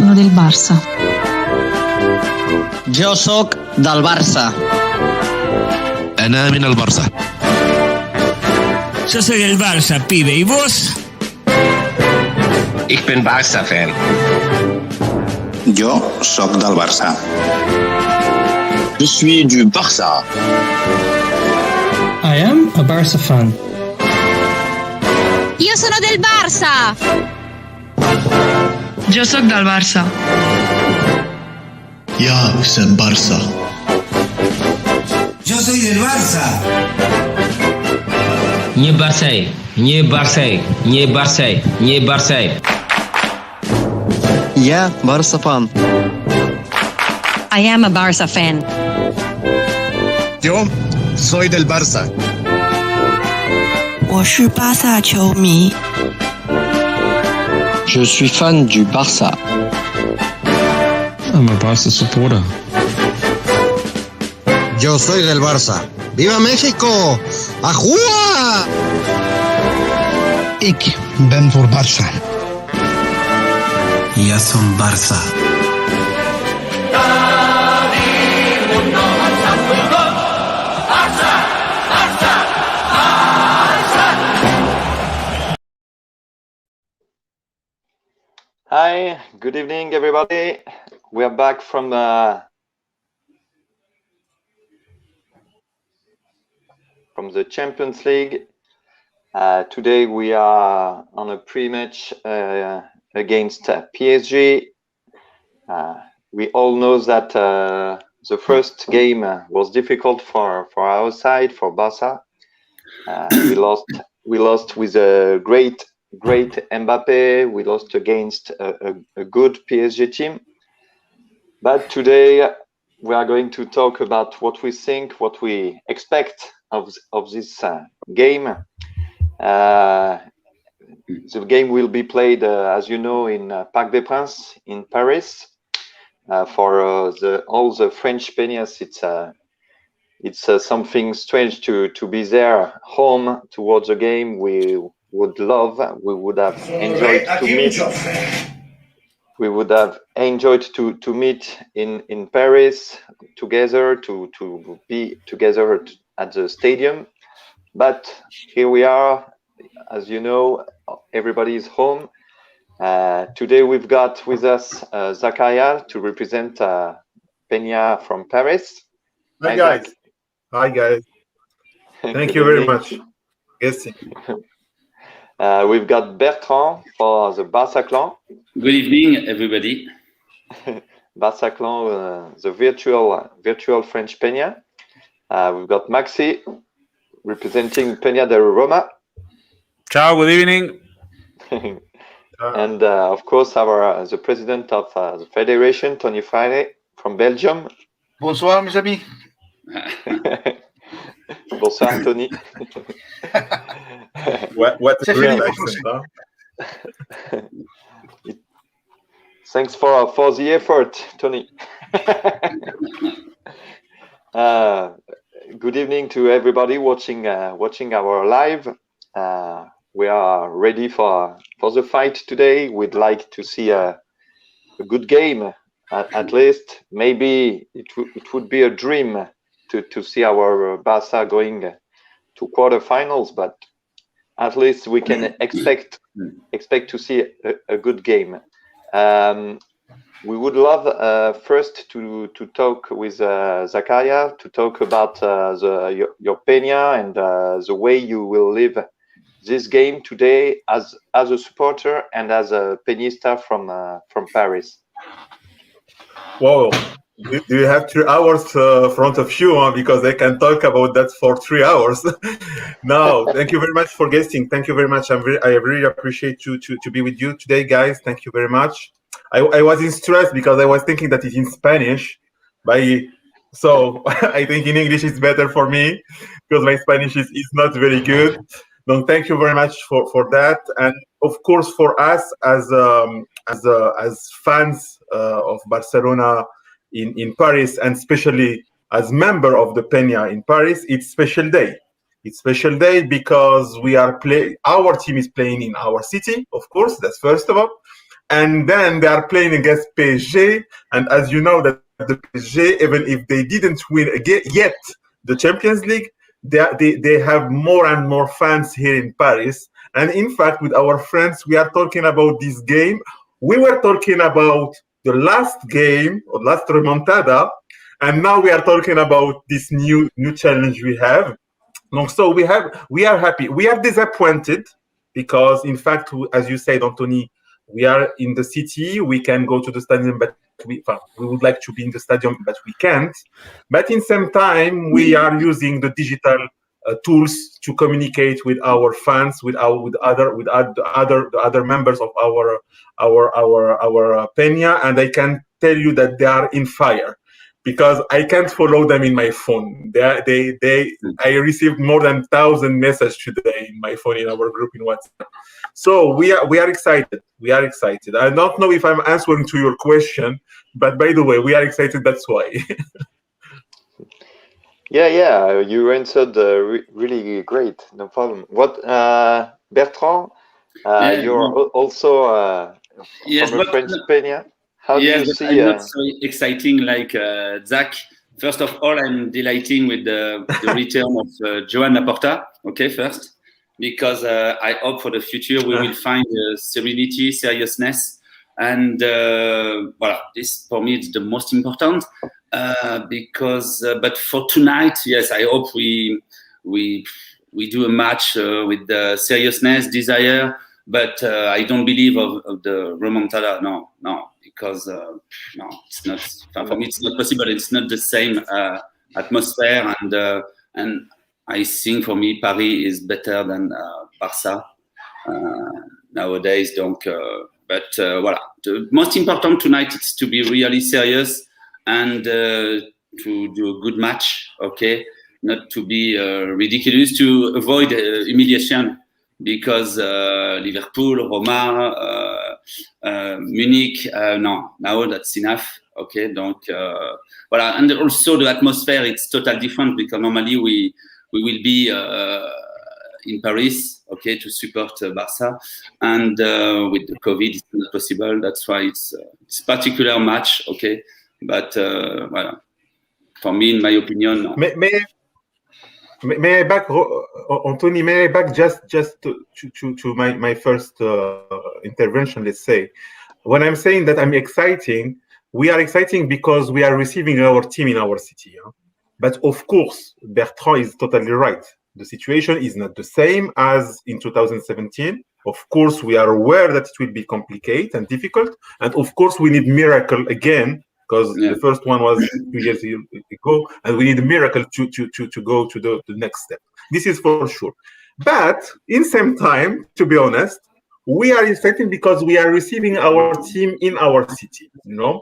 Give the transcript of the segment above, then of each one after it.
sono del Barça. Jo sóc del Barça. أنا من البارسا. Yo soy del Barça, pibe. ¿Y vos? Ich bin Barça-Fan. Jo sóc del Barça. Je suis du Barça. I am a Barça fan. Io sono del Barça. Jo sóc del Barça. Ja jsem Barça. Yo soy del Barça. Nie Barça, nie Barça, nie Barça, nie Barça. Ja, Barça fan. I am a Barça fan. Yo soy del Barça. 我是巴萨球迷。Je suis fan du Barça. I'm a Barça supporter. Yo soy del Barça. ¡Viva México! ¡Ajúa! Ik ben voor Barça. Ja som Barça. Hi, good evening everybody. We are back from the Champions League. Today we are on a pre-match against PSG. We all know that the first game was difficult for our side, for Barça. We lost with a great Mbappe. We lost against a good PSG team. But today we are going to talk about what we think, what we expect of this game. The game will be played, as you know, in Parc des Princes in Paris. For all the French Penyes, it's something strange to be there, home towards the game. We would have enjoyed to meet. We would have enjoyed to meet in Paris together, to be together at the stadium. But here we are, as you know, everybody is home. Today we've got with us Zakaria to represent Penya from Paris. Hi guys. Hi guys. Thank you very much. Yes. We've got Bertrand for the Barça Clan. Good evening, everybody. Barça Clan, the virtual French Penya. We've got Maxi representing Penya de Roma. Ciao, good evening. And of course, the president of the federation, Toni Freire from Belgium. Bonsoir, mes amis. Bonsoir, Toni. What a great accent, huh? Thanks for the effort, Toni. Good evening to everybody watching our live. We are ready for the fight today. We'd like to see a good game, at least. Maybe it would be a dream to see our Barça going to quarterfinals, but at least we can expect to see a good game. We would love first to talk with Zakaria, to talk about your Penya and the way you will live this game today as a supporter and as a Penyista from Paris. Wow. Do you have 3 hours front of you? Because I can talk about that for 3 hours. No, thank you very much for guesting. Thank you very much. I really appreciate to be with you today, guys. Thank you very much. I was in stress because I was thinking that it's in Spanish. So I think in English it's better for me because my Spanish is not very good. No, thank you very much for that. And of course, for us as fans of Barcelona in Paris, and especially as member of the Penya in Paris, it's special day. It's special day because our team is playing in our city, of course, that's first of all. and then they are playing against PSG. And as you know, that the PSG, even if they didn't win yet the Champions League, they have more and more fans here in Paris. And in fact, with our friends, we are talking about this game. We were talking about the last game or last remontada, and now we are talking about this new challenge we have. So we are happy. We are disappointed because, in fact, as you said, Anthony, we are in the city. We can go to the stadium, but we would like to be in the stadium, but we can't. But in same time, we are using the digital tools to communicate with our fans, with other members of our Penya, and I can tell you that they are in fire because I can't follow them in my phone. I received more than 1,000 messages today in my phone in our group in WhatsApp. So we are excited. We are excited. I don't know if I'm answering to your question, but by the way, we are excited. That's why. Yeah, you answered really great. No problem. What, Bertrand? You're also from a French Penya. How do you see? I'm not so exciting like Zach. First of all, I'm delighting with the return of Joan Laporta. Okay, first, because I hope for the future we will find serenity, seriousness, and this for me is the most important. Because, but for tonight, yes, I hope we do a match with the seriousness, desire. But I don't believe of the remontada. No, because no, it's not. For me, it's not possible. It's not the same atmosphere, and I think for me, Paris is better than Barça nowadays. Donc, but voilà. The most important tonight is to be really serious and to do a good match. Okay, not to be ridiculous, to avoid humiliation. Because Liverpool, Roma, Munich, no, now that's enough. Okay, donc voilà, and also the atmosphere it's totally different because normally we will be in Paris, okay, to support Barça, and with the COVID it's not possible. That's why it's particular match, okay, but voilà, for me, in my opinion, no. May I back, Anthony? May I back just to my first intervention? Let's say, when I'm saying that I'm exciting, we are exciting because we are receiving our team in our city. Yeah? But of course, Bertrand is totally right. The situation is not the same as in 2017. Of course, we are aware that it will be complicated and difficult, and of course, we need miracle again. Because the first one was 2 years ago, and we need a miracle to go to the next step. This is for sure. But in same time, to be honest, we are excited because we are receiving our team in our city, you know.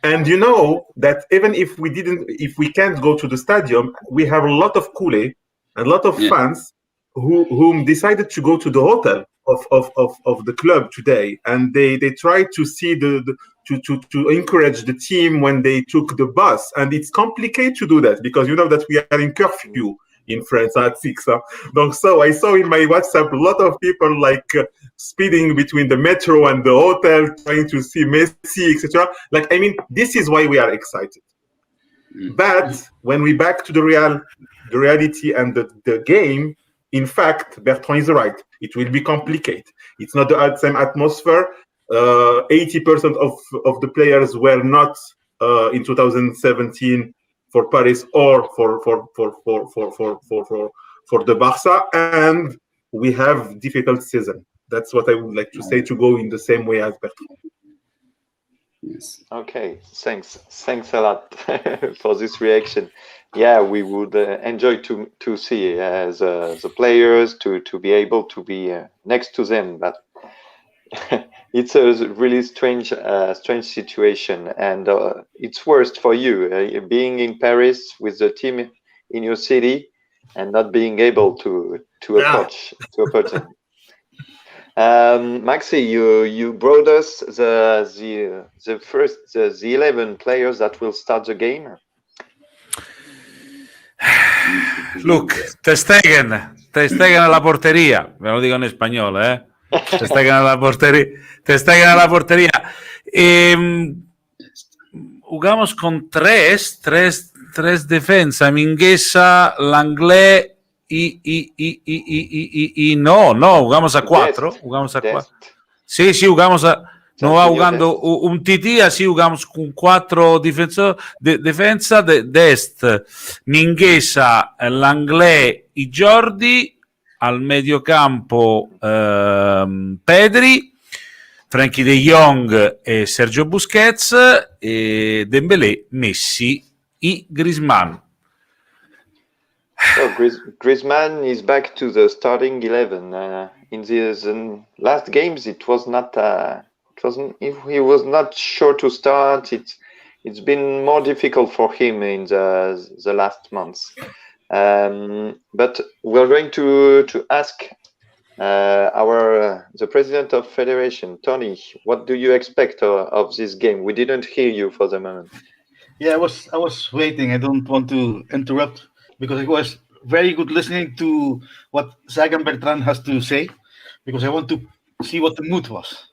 And you know that even if we can't go to the stadium, we have a lot of Kool-Aid and a lot of fans who decided to go to the hotel of the club today, and they try to see to encourage the team when they took the bus. And it's complicated to do that because you know that we are in curfew in France at 6. So I saw in my WhatsApp a lot of people like speeding between the metro and the hotel, trying to see Messi, etc. Like, I mean, this is why we are excited. But when we back to the reality and the game, in fact, Bertrand is right. It will be complicated. It's not the same atmosphere. 80% of the players were not in 2017 for Paris or for the Barça, and we have difficult season. That's what I would like to say, to go in the same way as Bertrand. Yes. Okay, thanks a lot for this reaction. Yeah, we would enjoy to see the players to be able to be next to them, but it's a really strange situation, and it's worse for you being in Paris with the team in your city and not being able to approach them. Maxi, you brought us the 11 players that will start the game. Look, Ter Stegen alla porteria, ve lo dico in spagnolo, Te está ganando la portería. Jugamos con tres defensas. Mingueza, Langlais y no, jugamos a 4. Sí, jugamos a... No va jugando un TT, así jugamos con 4 defensa de est. Mingueza, Langlais y Jordi. Al mediocampo Pedri, Frankie de Jong e Sergio Busquets, e Dembélé, Messi y Griezmann. So Griezmann is back to the starting 11. In the last games, he was not sure to start. It's been more difficult for him in the last months. But we're going to ask the president of federation, Toni, what do you expect of this game? We didn't hear you for the moment. Yeah, I was waiting. I don't want to interrupt because it was very good listening to what Zach and Bertrand has to say, because I want to see what the mood was.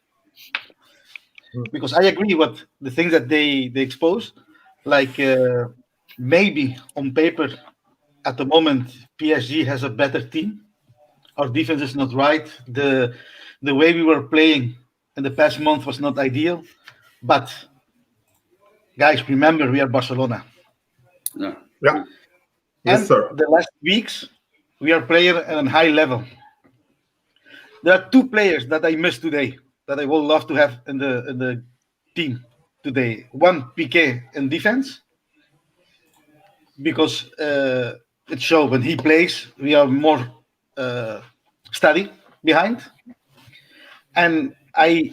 Because I agree with the things that they expose, like maybe on paper at the moment PSG has a better team. Our defense is not right. The way we were playing in the past month was not ideal. But guys, remember, we are Barcelona. Yeah. Yes, sir. The last weeks, we are playing at a high level. There are 2 players that I missed today that I would love to have in the team today. One, Piqué in defense, because it shows when he plays, we are more steady behind. And I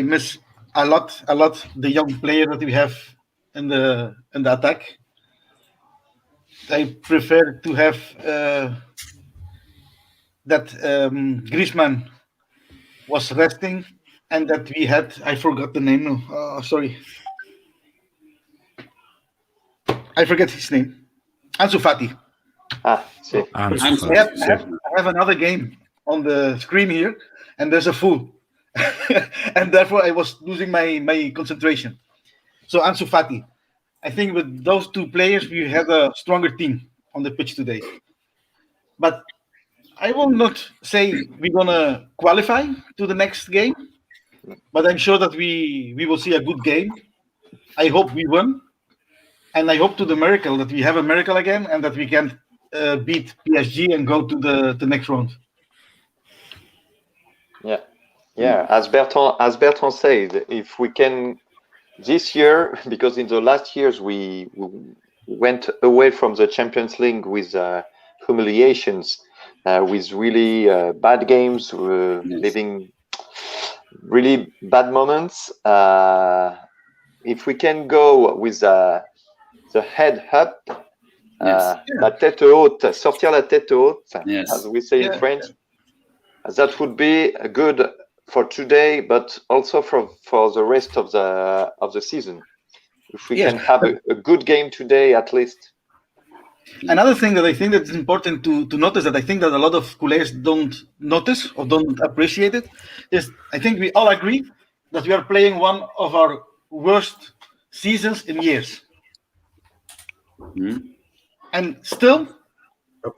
miss a lot the young player that we have in the attack. I prefer to have that Griezmann was resting, and that we had, I forgot the name now. Sorry. I forget his name. Ansu Fati. I have another game on the screen here, and there's a fool. And therefore I was losing my concentration. So Ansu Fati. I think with those 2 players, we had a stronger team on the pitch today. But I will not say we're going to qualify to the next game, but I'm sure that we will see a good game. I hope we win. And I hope to the miracle that we have a miracle again and that we can beat PSG and go to the next round. Yeah. As Bertrand said, if we can this year, because in the last years we went away from the Champions League with humiliations, with really bad games, living really bad moments. If we can go with the head up, la tête haute, sortir la tête haute, as we say in French, that would be good for today, but also for the rest of the season. If we can have a good game today, at least. Another thing that I think that is important to notice, that I think that a lot of culés don't notice or don't appreciate it, is I think we all agree that we are playing one of our worst seasons in years. And still,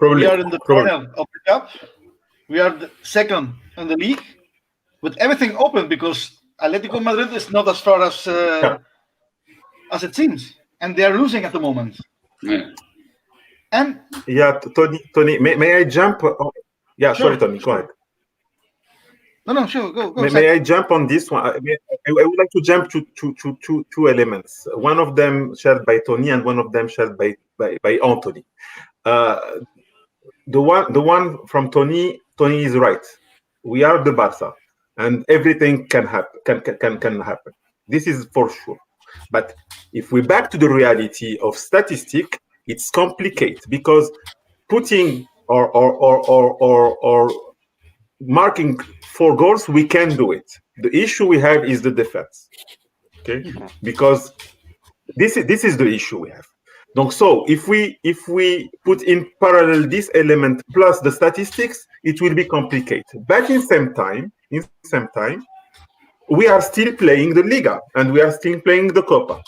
we are in the final of the cup. We are the second in the league, with everything open, because Atletico Madrid is not as far as it seems, and they are losing at the moment. And Toni, may I jump? Sure. Sorry, Toni, go ahead. No, sure, go. May I jump on this one? I would like to jump to two elements. One of them shared by Toni, and one of them shared by Anthony. The one from Toni is right. We are the Barça, and everything can happen. This is for sure. But if we back to the reality of statistic, it's complicated, because putting or marking 4 goals, we can do it. The issue we have is the defense, okay? Because this is the issue we have. So if we put in parallel this element plus the statistics, it will be complicated. But in the same time, in the same time, we are still playing the Liga and we are still playing the Copa.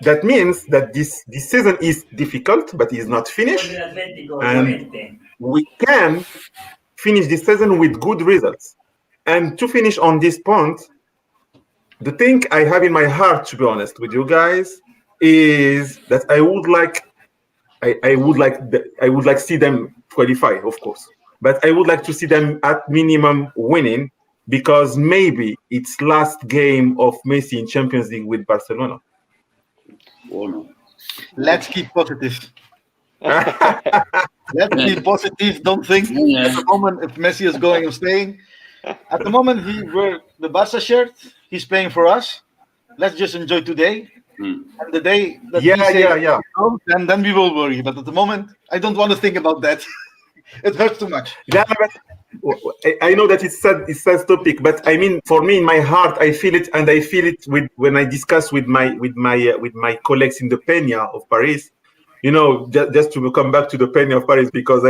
That means that this season is difficult, but is not finished, and we can finish this season with good results. And to finish on this point, the thing I have in my heart, to be honest with you guys, is that I would like see them qualify, of course, but I would like to see them at minimum winning, because maybe it's last game of Messi in Champions League with Barcelona. Oh, no. Let's keep positive. Let's be positive. Don't think at the moment if Messi is going or staying. At the moment, he wears the Barca shirt. He's playing for us. Let's just enjoy today. And the day that and then we will worry. But at the moment, I don't want to think about that. It hurts too much. Yeah, but I know that it's sad topic, but I mean, for me, in my heart, I feel it, and I feel it when I discuss with my colleagues in the Penya of Paris. You know, just to come back to the Penya of Paris, because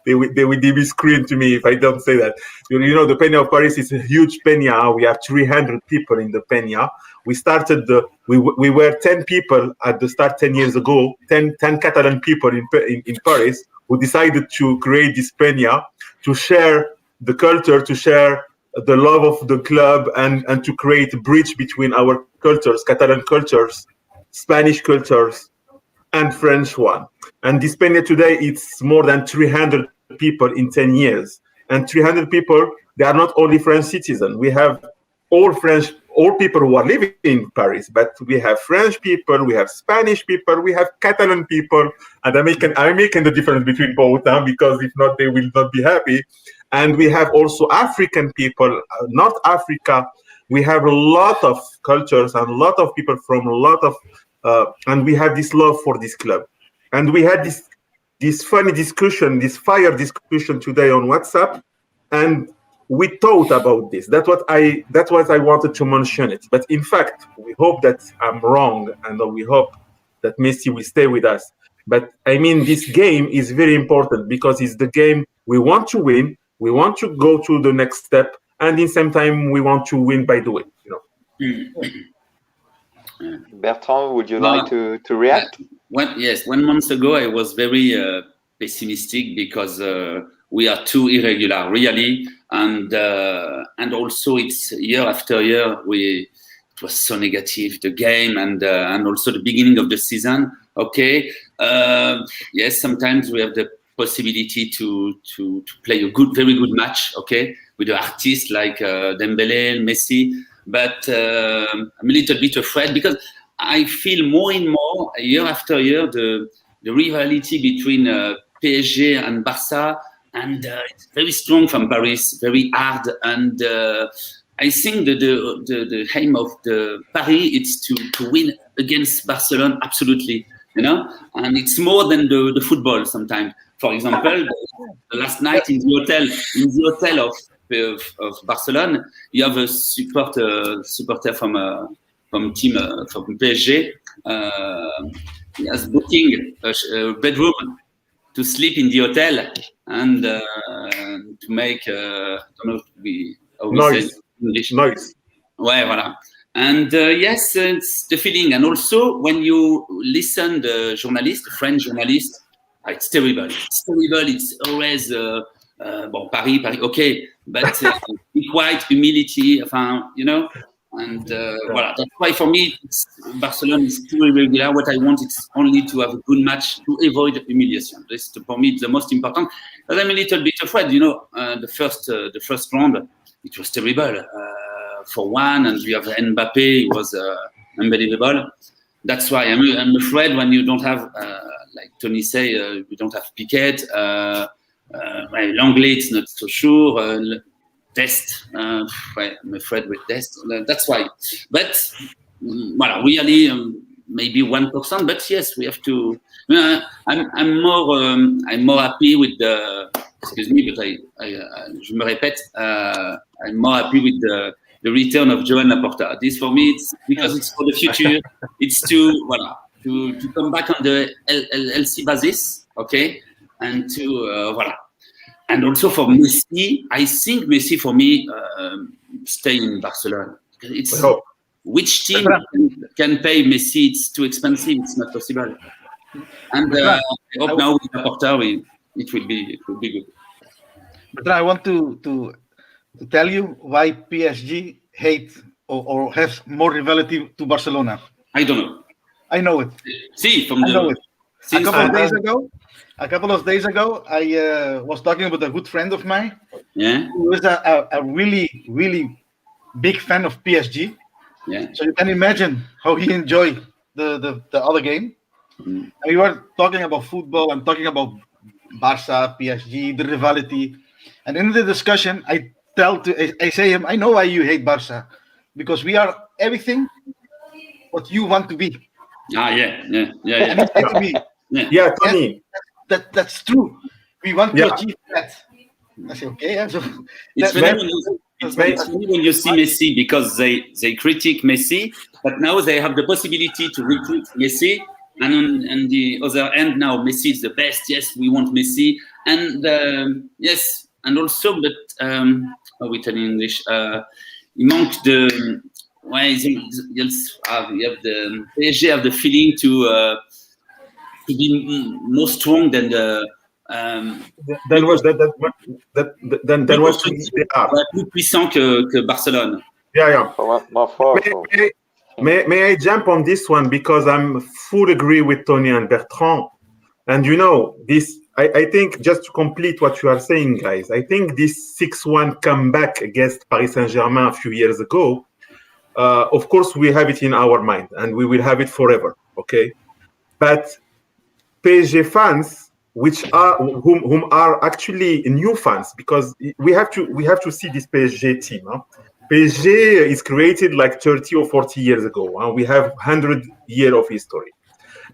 they will be screaming to me if I don't say that. You know, the Penya of Paris is a huge Penya. We have 300 people in the Penya. We started we were 10 people at the start 10 years ago, 10 Catalan people in Paris, who decided to create this Penya, to share the culture, to share the love of the club, and to create a bridge between our cultures, Catalan cultures, Spanish cultures, and French one. And this Penya today, it's more than 300 people in 10 years. And 300 people, they are not only French citizens. We have all people who are living in Paris, but we have French people, we have Spanish people, we have Catalan people, and I'm making the difference between both, because if not, they will not be happy. And we have also African people, North Africa. We have a lot of cultures and a lot of people from a lot of, and we have this love for this club. And we had this funny discussion, this fire discussion today on WhatsApp, and we thought about this. That's what I wanted to mention it. But in fact, we hope that I'm wrong, and we hope that Messi will stay with us. But I mean, this game is very important, because it's the game we want to win. We want to go to the next step, and in the same time, we want to win by the way. Bertrand, would you like to react? 1 month ago, I was very pessimistic, because we are too irregular, really, and also it's year after year it was so negative, the game, and also the beginning of the season. Okay, yes, sometimes we have the possibility to play a very good match. Okay, with the artists like Dembélé, Messi, but I'm a little bit afraid, because I feel more and more year after year the rivalry between PSG and Barça. And it's very strong from Paris, very hard. And I think that the aim of the Paris is to win against Barcelona, absolutely, And it's more than the football sometimes. For example, the last night in the hotel of Barcelona, you have a supporter from team from PSG. He has booking a bedroom to sleep in the hotel and to make I don't know how we say English. Noise. Ouais, voilà. And yes, it's the feeling. And also, when you listen the French journalist, it's terrible. It's always Paris, okay, but be quiet, humility, And voilà, that's why for me, Barcelona is too irregular. What I want is only to have a good match to avoid humiliation. This, for me, it's the most important. But I'm a little bit afraid. The first round, it was terrible for one, and you have Mbappé. It was unbelievable. That's why I'm afraid when you don't have, like Toni say, you don't have Piquet. Langley, it's not so sure. Dest, I'm afraid with Dest. That's why. But really, maybe 1%. But yes, we have to. I'm more happy with the. Excuse me, but je me répète. I'm more happy with the return of Joan Laporta. This for me, it's because it's for the future. It's to come back on the LC basis, okay, and to And also for Messi, I think Messi for me stay in Barcelona. It's which team can pay Messi? It's too expensive. It's not possible. And I hope now with Laporta, it will be good. But I want to tell you why PSG hate or has more rivalry to Barcelona. I don't know. I know it. See, I know it. A couple of days ago, I was talking with a good friend of mine. Yeah. Who is a really, really big fan of PSG. Yeah. So you can imagine how he enjoyed the other game. And we were talking about football and talking about Barça, PSG, the rivalry. And in the discussion, I say him, I know why you hate Barça, because we are everything what you want to be. Yeah. And he said to me, Toni. That's true. We want to achieve that. I say, okay. Yeah, so it's funny when you see Messi, because they critique Messi, but now they have the possibility to recruit Messi. And on the other end, now Messi is the best. Yes, we want Messi. And yes, and also, but how we tell in English, il manque de. You have the PSG have the feeling to be more strong than the. Than what they are. Plus puissant que Barcelone. Yeah. May I jump on this one, because I'm full agree with Toni and Bertrand. And this, I think, just to complete what you are saying, guys, I think this 6-1 comeback against Paris Saint-Germain a few years ago, of course, we have it in our mind and we will have it forever, okay? But PSG fans, whom are actually new fans, because we have to see this PSG team. Huh? PSG is created like 30 or 40 years ago. Huh? We have 100 years of history.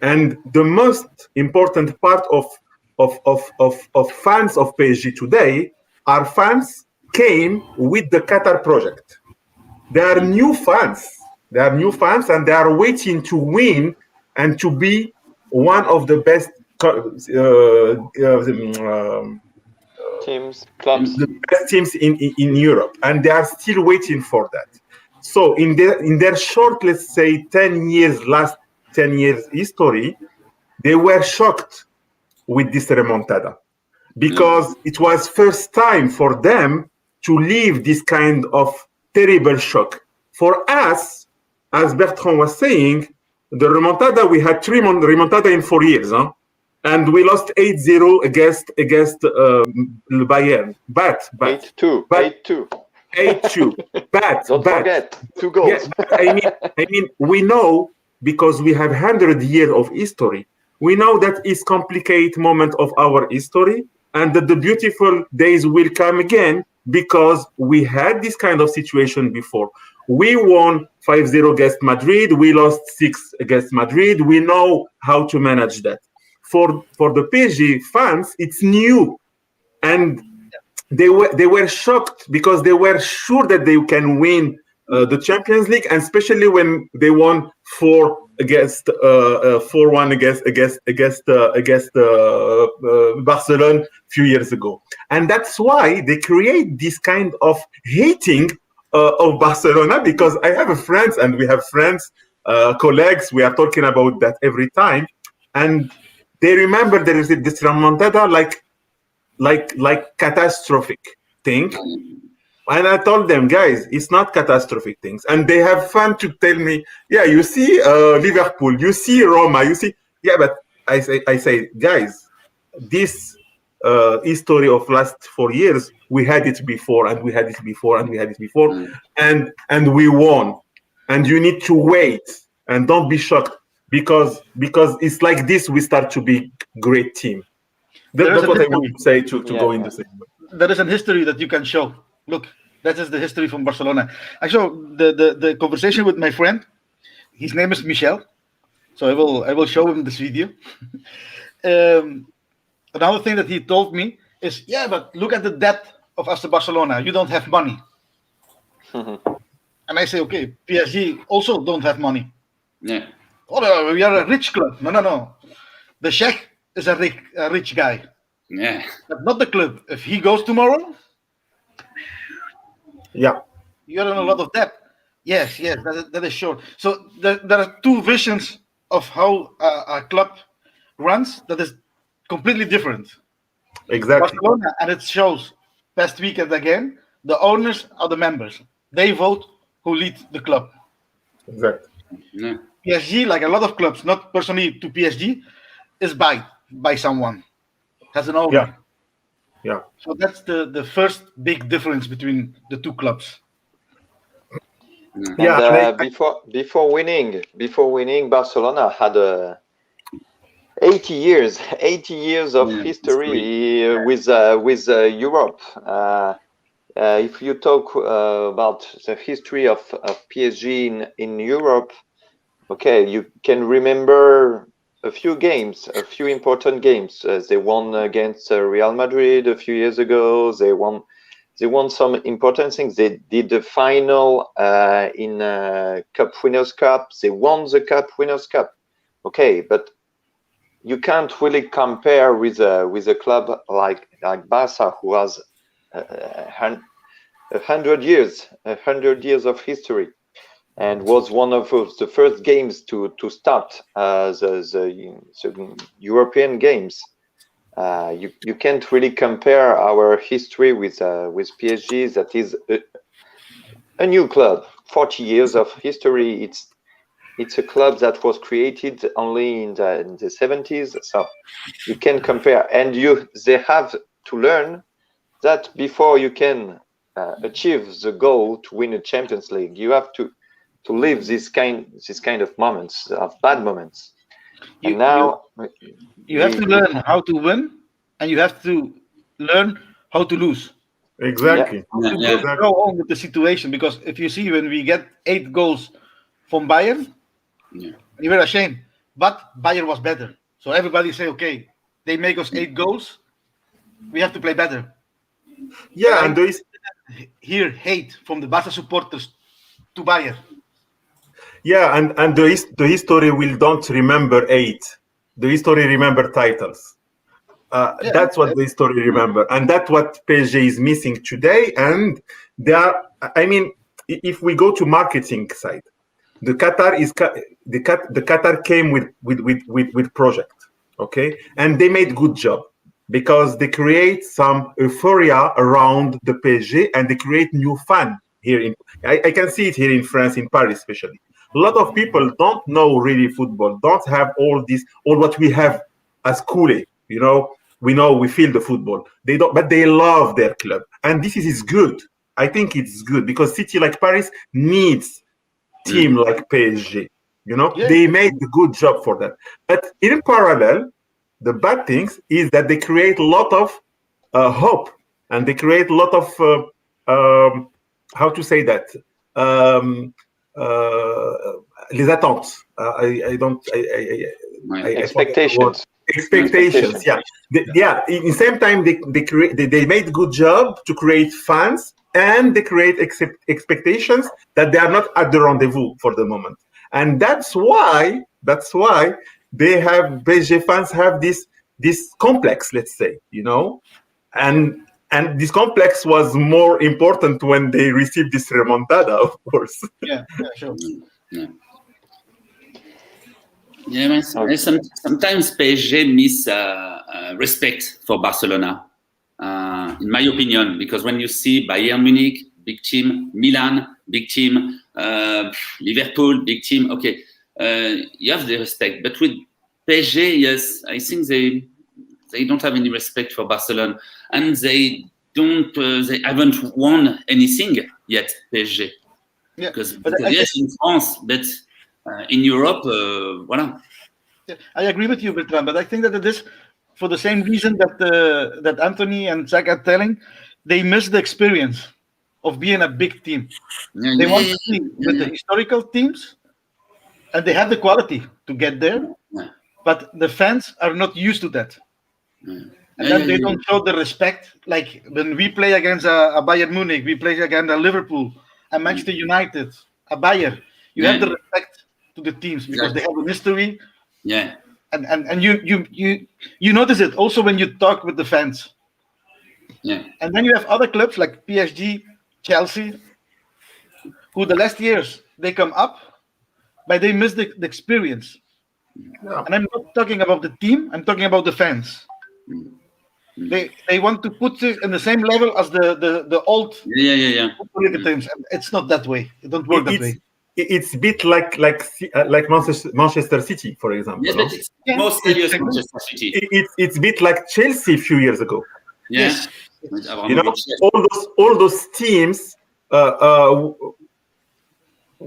And the most important part of fans of PSG today are fans came with the Qatar project. They are new fans. And they are waiting to win and to be one of the best teams, clubs, the best teams in Europe, and they are still waiting for that. So in their short, let's say 10 years history, they were shocked with this remontada, because it was first time for them to leave this kind of terrible shock. For us, as Bertrand was saying, the remontada, we had 3 remontada in 4 years, huh? And we lost 8-0 against Bayern. But 8-2. 8-2. Don't forget 2 goals. Yes, I mean, we know, because we have 100 years of history. We know that it's complicated moment of our history, and that the beautiful days will come again, because we had this kind of situation before. We won 5-0 against Madrid. We lost 6 against Madrid. We know how to manage that. For the PSG fans, it's new, and they were shocked, because they were sure that they can win the Champions League, and especially when they won 4-1 against Barcelona a few years ago, and that's why they create this kind of hating of Barcelona. Because I have friends, and we have friends, colleagues. We are talking about that every time, and they remember there is this remontada like catastrophic thing. And I told them, guys, it's not catastrophic things. And they have fun to tell me, yeah, you see Liverpool, you see Roma, you see. Yeah, but I say, guys, this history of last 4 years, we had it before, and we had it before, and we had it before, and we won. And you need to wait, and don't be shocked. Because it's like this we start to be great team. That's what I want to say to go in the same way. There is a history that you can show. Look, that is the history from Barcelona. I show the conversation with my friend. His name is Michel. So I will show him this video. Another thing that he told me is, yeah, but look at the debt of FC Barcelona. You don't have money. And I say, okay, PSG also don't have money. Yeah. Oh, no, we are a rich club. No. The Sheikh is a rich guy. Yeah. But not the club. If he goes tomorrow, yeah, you're in a lot of debt. Yes, that is sure. So there are two visions of how a club runs that is completely different. Exactly. Barcelona, and it shows past weekend again, the owners are the members. They vote who lead the club. Exactly. Yeah. PSG, like a lot of clubs, not personally to PSG, is by someone. Has an owner. Yeah. So that's the first big difference between the two clubs. And before winning, Barcelona had 80 years of history with Europe. If you talk about the history of PSG in Europe, okay, you can remember a few important games. They won against Real Madrid a few years ago. They won some important things. They did the final in Cup Winners' Cup. They won the Cup Winners' Cup. Okay, but you can't really compare with a club like Barca, who has 100 years of history, and was one of the first games to start the European games. You can't really compare our history with PSG. That is a new club, 40 years of history. It's a club that was created only in the 70s, so you can compare. And they have to learn that before you can achieve the goal to win a Champions League, you have to live this kind of moments, of bad moments. You have to learn how to win, and you have to learn how to lose. Exactly. Go on with the situation, because if you see when we get 8 goals from Bayern, you were ashamed. But Bayern was better, so everybody say, okay, they make us 8 goals, we have to play better. Yeah, and there is here hate from the Barca supporters to Bayern. Yeah, and the history will don't remember 8. The history remember titles. That's what the history remember, and that's what PSG is missing today. And they are. I mean, if we go to marketing side, the Qatar came with project, okay, and they made good job because they create some euphoria around the PSG and they create new fan here. I can see it here in France, in Paris especially. A lot of people don't know really football, don't have all what we have as Kool-Aid, we feel the football. They don't, but they love their club. And this is good. I think it's good because city like Paris needs team like PSG, They made a good job for that. But in parallel, the bad things is that they create a lot of hope and they create a lot of, how to say that? Les attentes. Expectations. Yeah. In the same time, they made good job to create fans and they create expectations that they are not at the rendezvous for the moment, and that's why they have PSG fans have this complex, let's say, and this complex was more important when they received this remontada, of course. Yeah, sure. Yeah, sometimes PSG miss respect for Barcelona, in my opinion, because when you see Bayern Munich, big team, Milan, big team, Liverpool, big team, okay, you have the respect. But with PSG, yes, I think they don't have any respect for Barcelona, and they haven't won anything yet, PSG. Yeah, because yes, in France, but in Europe, voilà. Yeah, I agree with you, Bertrand, but I think that it is for the same reason that Anthony and Zach are telling. They miss the experience of being a big team. They want to be with the historical teams, and they have the quality to get there, but the fans are not used to that. And then they don't show the respect. Like when we play against a Bayern Munich, we play against a Liverpool, a Manchester United, a Bayern. You have the respect to the teams because they have a history. Yeah. And you notice it also when you talk with the fans. Yeah. And then you have other clubs like PSG, Chelsea, who the last years they come up, but they miss the experience. Yeah. And I'm not talking about the team, I'm talking about the fans. They want to put it in the same level as the old teams. It's not that way. It don't work that way. It's a bit like Manchester City, for example. Yes, but it's most serious Manchester City. It's a bit like Chelsea a few years ago. Yes. You know, all those teams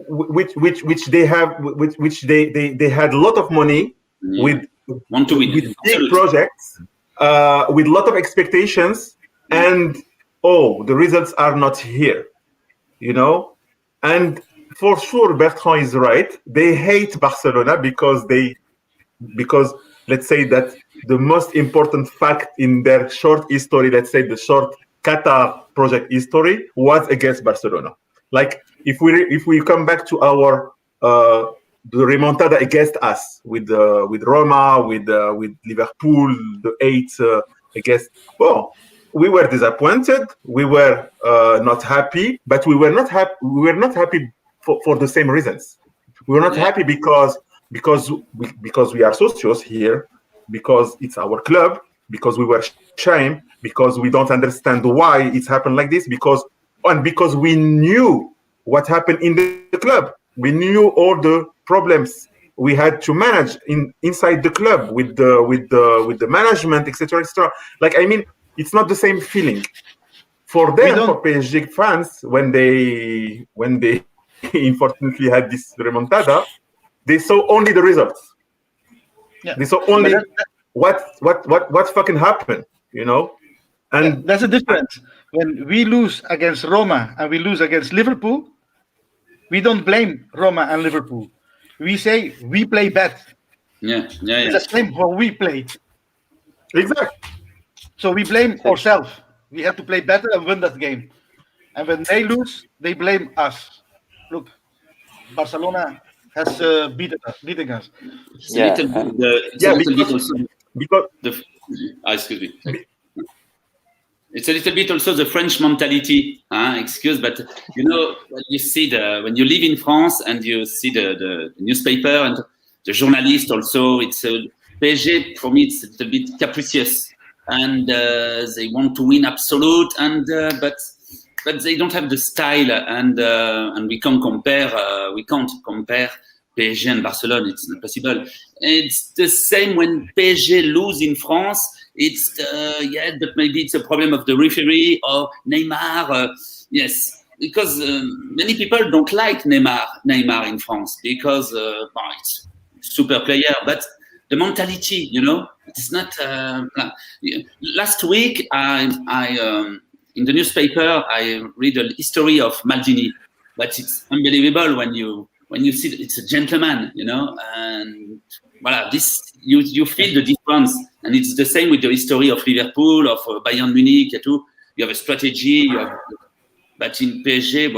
which they had a lot of money with big projects, with a lot of expectations, and the results are not here, you know. And for sure Bertrand is right, they hate Barcelona because let's say that the most important fact in their short history, let's say the short Qatar project history, was against Barcelona. Like if we come back to our the remontada against us with Roma, with Liverpool, the 8 against. Well, we were disappointed. We were not happy, but we were not happy. We were not happy for the same reasons. We were not happy because we are socios here, because it's our club, because we were ashamed, because we don't understand why it's happened like this, because we knew what happened in the club. We knew all the problems we had to manage inside the club with the management, etc., etc. Like, I mean, it's not the same feeling for them, for PSG fans, when they unfortunately had this remontada. They saw only the results. Yeah. They saw only what fucking happened, you know. And that's the difference. When we lose against Roma and we lose against Liverpool, we don't blame Roma and Liverpool. We say we play bad. It's the same how we played. Exactly. So we blame ourselves. We have to play better and win that game. And when they lose, they blame us. Look, Barcelona has beaten us. Excuse me. It's a little bit also the French mentality. Excuse, but you know, you see when you live in France and you see the newspaper and the journalist also. It's PSG for me. It's a little bit capricious, and they want to win absolute, and but they don't have the style, and we can't compare. We can't compare PSG and Barcelona. It's not possible. It's the same when PSG lose in France. It's but maybe it's a problem of the referee or Neymar. Yes, because many people don't like Neymar in France because it's super player, but the mentality, you know, it's not. Last week, I in the newspaper I read a history of Maldini, but it's unbelievable when you see it's a gentleman, you know, and voilà, this you feel the difference, and it's the same with the history of Liverpool, of Bayern Munich, et tout. You have a strategy, but in PSG,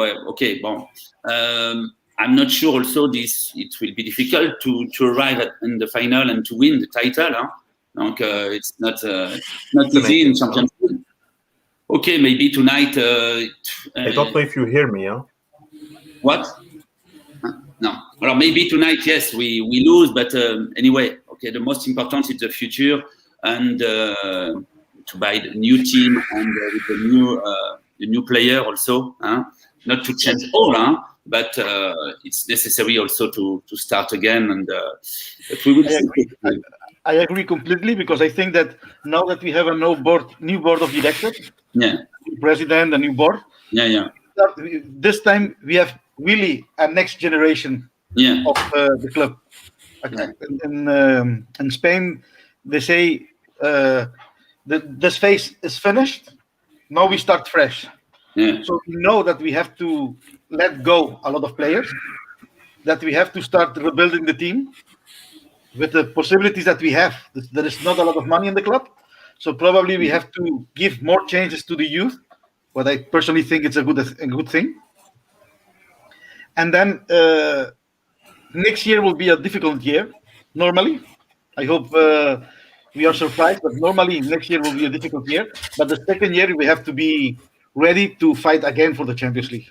I'm not sure. Also, it will be difficult to arrive in the final and to win the title. Donc, it's not easy in Champions League. Okay, maybe tonight. I don't know if you hear me. What? No. Well, maybe tonight, yes, we lose, but anyway, okay. The most important is the future, and to buy the new team and with the new player also. Not to change all, but it's necessary also to start again. And we will see. I agree completely, because I think that now that we have a new board of directors, new president, a new board. This time we have really a next generation of the club. In Spain, they say this phase is finished. Now we start fresh. So we know that we have to let go a lot of players, that we have to start rebuilding the team with the possibilities that we have. There is not a lot of money in the club, so probably we have to give more changes to the youth. What I personally think it's a good thing. And then next year will be a difficult year, normally, I hope we are surprised, but normally next year will be a difficult year. But the second year, we have to be ready to fight again for the Champions League.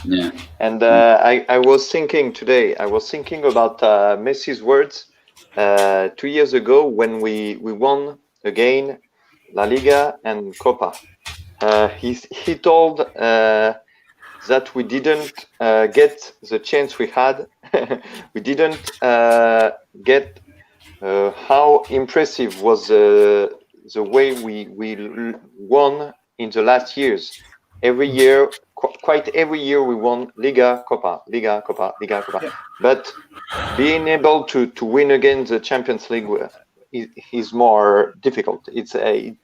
Yeah. And I was thinking today, about Messi's words 2 years ago when we won again La Liga and Copa. He told that we didn't get the chance we had. We didn't get how impressive was the way we won in the last years. Every year, quite every year, we won Liga, Copa, Liga, Copa, Liga, Copa. Yeah. But being able to win again the Champions League is more difficult. It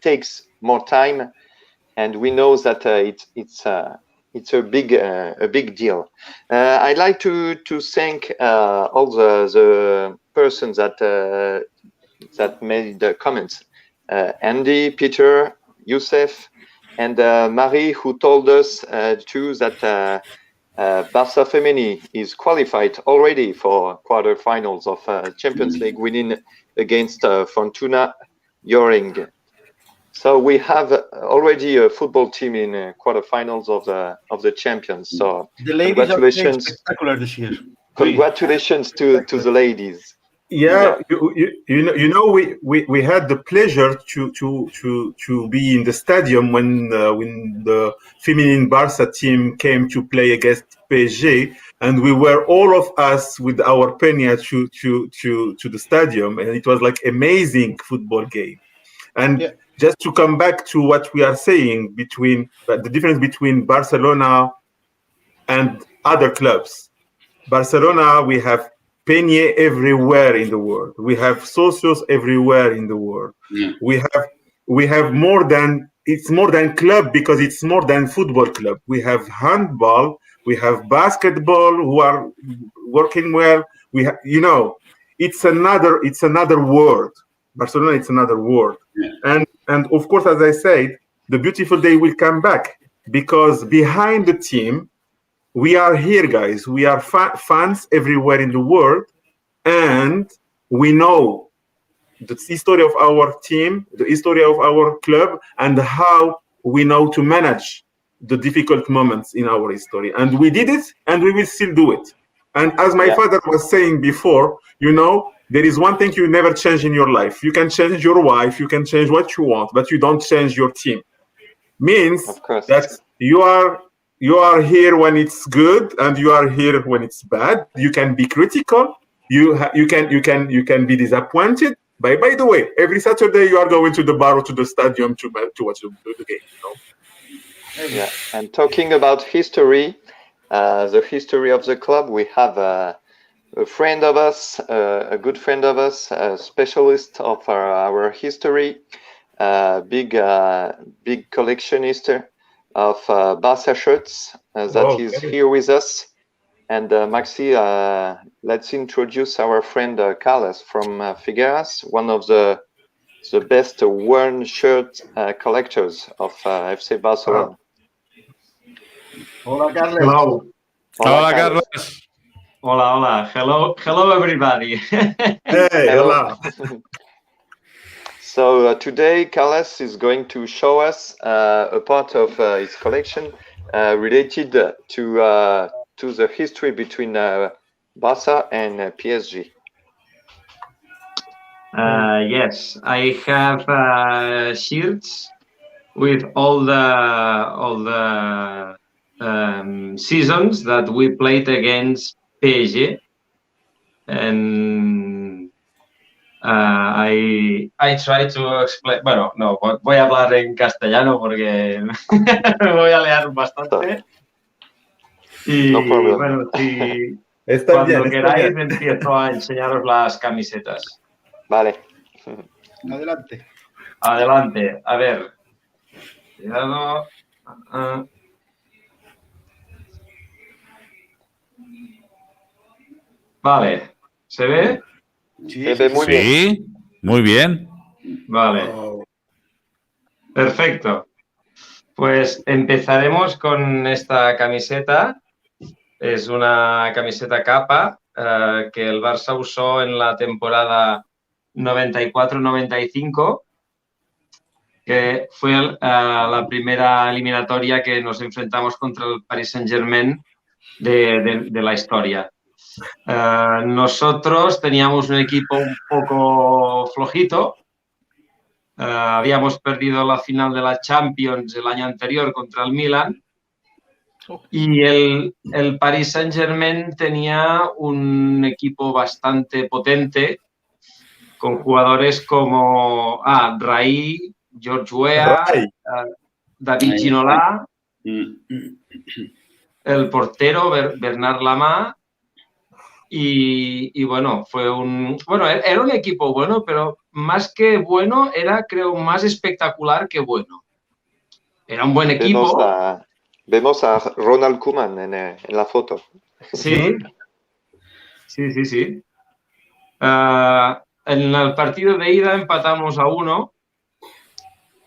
takes more time, and we know that it's a big deal. I'd like to thank all the persons that made the comments. Andy, Peter, Youssef, and Marie, who told us too that Barça Femení is qualified already for quarterfinals of Champions League, winning against Fortuna Joring. So we have already a football team in quarterfinals of the Champions. So the ladies congratulations, are spectacular this year. Congratulations to the ladies. Yeah, you know, we had the pleasure to be in the stadium when the feminine Barça team came to play against PSG, and we were all of us with our Penya to the stadium, and it was like amazing football game. And yeah. Just to come back to what we are saying between the difference between Barcelona and other clubs. Barcelona, we have Penyes everywhere in the world. We have socios everywhere in the world. Yeah. We have more than club, because it's more than football club. We have handball, we have basketball who are working well. We have, it's another world. Barcelona, it's another world. Yeah. And of course, as I said, the beautiful day will come back, because behind the team, we are here, guys. We are fans everywhere in the world, and we know the history of our team, the history of our club, and how we know to manage the difficult moments in our history. And we did it, and we will still do it. And as my father was saying before, there is one thing you never change in your life. You can change your wife, you can change what you want, but you don't change your team. Means that you are here when it's good, and you are here when it's bad. You can be critical. You can be disappointed. By the way, every Saturday you are going to the bar or to the stadium to watch the game. Yeah, and talking about history, the history of the club, we have a friend of us, a good friend of us, a specialist of our history, big collectionist of Barça shirts that is here with us. And Maxi, let's introduce our friend Carlos from Figueras, one of the best worn shirt collectors of FC Barcelona. Hola, Carlos. Hello. Hola, Carlos. Hola. Hello, everybody. Hey, hola. So today, Carlos is going to show us a part of his collection related to the history between Barça and PSG. Yes, I have shirts with all the seasons that we played against PSG, and I try to explain. Bueno, no, voy a hablar en castellano porque me voy a leer bastante. Y bueno, si cuando queráis empiezo a enseñaros las camisetas. Vale. Adelante. A ver. Cuidado. Vale. ¿Se ve? Sí, se ve muy bien. Sí, muy bien. Vale. Perfecto. Pues empezaremos con esta camiseta. Es una camiseta capa que el Barça usó en la temporada 94-95, que fue la primera eliminatoria que nos enfrentamos contra el Paris Saint-Germain de la historia. Nosotros teníamos un equipo un poco flojito. Habíamos perdido la final de la Champions el año anterior contra el Milan. Y el Paris Saint-Germain tenía un equipo bastante potente con jugadores como Rai, George Weah, David Ginola, el portero Bernard Lama. Y bueno, era un equipo bueno, pero más que bueno, era creo más espectacular que bueno. Era un buen equipo. Vemos a Ronald Koeman en la foto. Sí. En el partido de ida empatamos a 1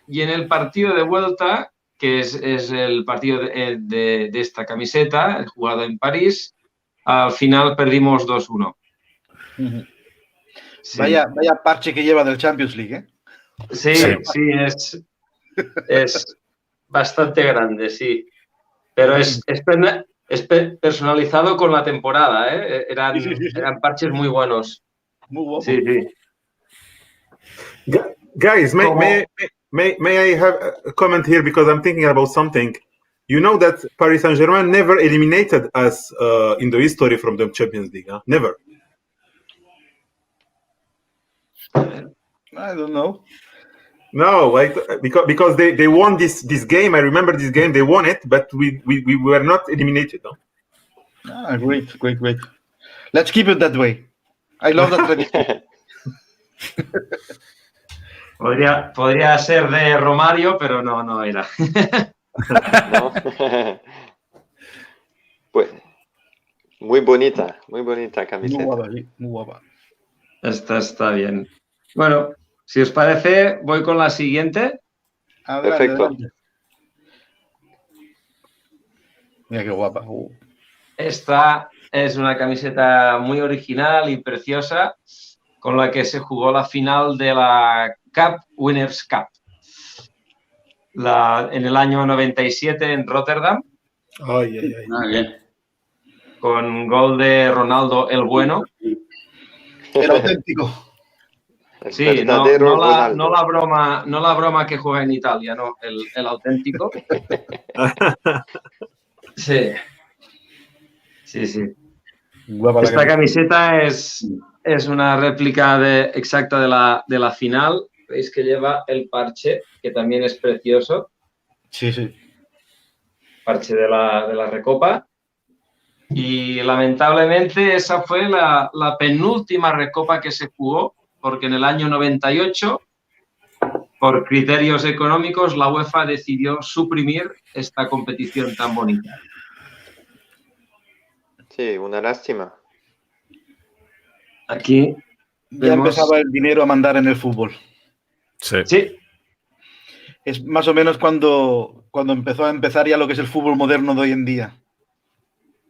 y en el partido de vuelta, que es el partido de esta camiseta, jugado en París, al final perdimos 2-1. Sí. Vaya parche que lleva del Champions League, ¿eh? Sí, es bastante grande, sí. Pero es personalizado con la temporada, ¿eh? Eran parches muy buenos. Muy guapo. Sí. Guys, may I have a comment here because I'm thinking about something. You know that Paris Saint-Germain never eliminated us in the history from the Champions League, huh? Never. I don't know. No, because they won this game. I remember this game. They won it, but we were not eliminated. No? Great. Let's keep it that way. I love that tradition. Podría ser de Romario, pero no era. No. Pues, muy bonita camiseta. Muy guapa. Esta está bien. Bueno, si os parece, voy con la siguiente. Perfecto. Mira qué guapa. Esta es una camiseta muy original y preciosa con la que se jugó la final de la Winners' Cup. En el año 97 en Rotterdam. Bien. Con gol de Ronaldo el Bueno. El auténtico. Sí, no la broma que juega en Italia, no, el auténtico. Sí. Esta camiseta es una réplica exacta de la final. Veis que lleva el parche, que también es precioso. Sí. Parche de la Recopa. Y lamentablemente esa fue la penúltima Recopa que se jugó, porque en el año 98, por criterios económicos, la UEFA decidió suprimir esta competición tan bonita. Sí, una lástima. Aquí ya empezaba el dinero a mandar en el fútbol. Sí. Es más o menos cuando empezó a empezar ya lo que es el fútbol moderno de hoy en día.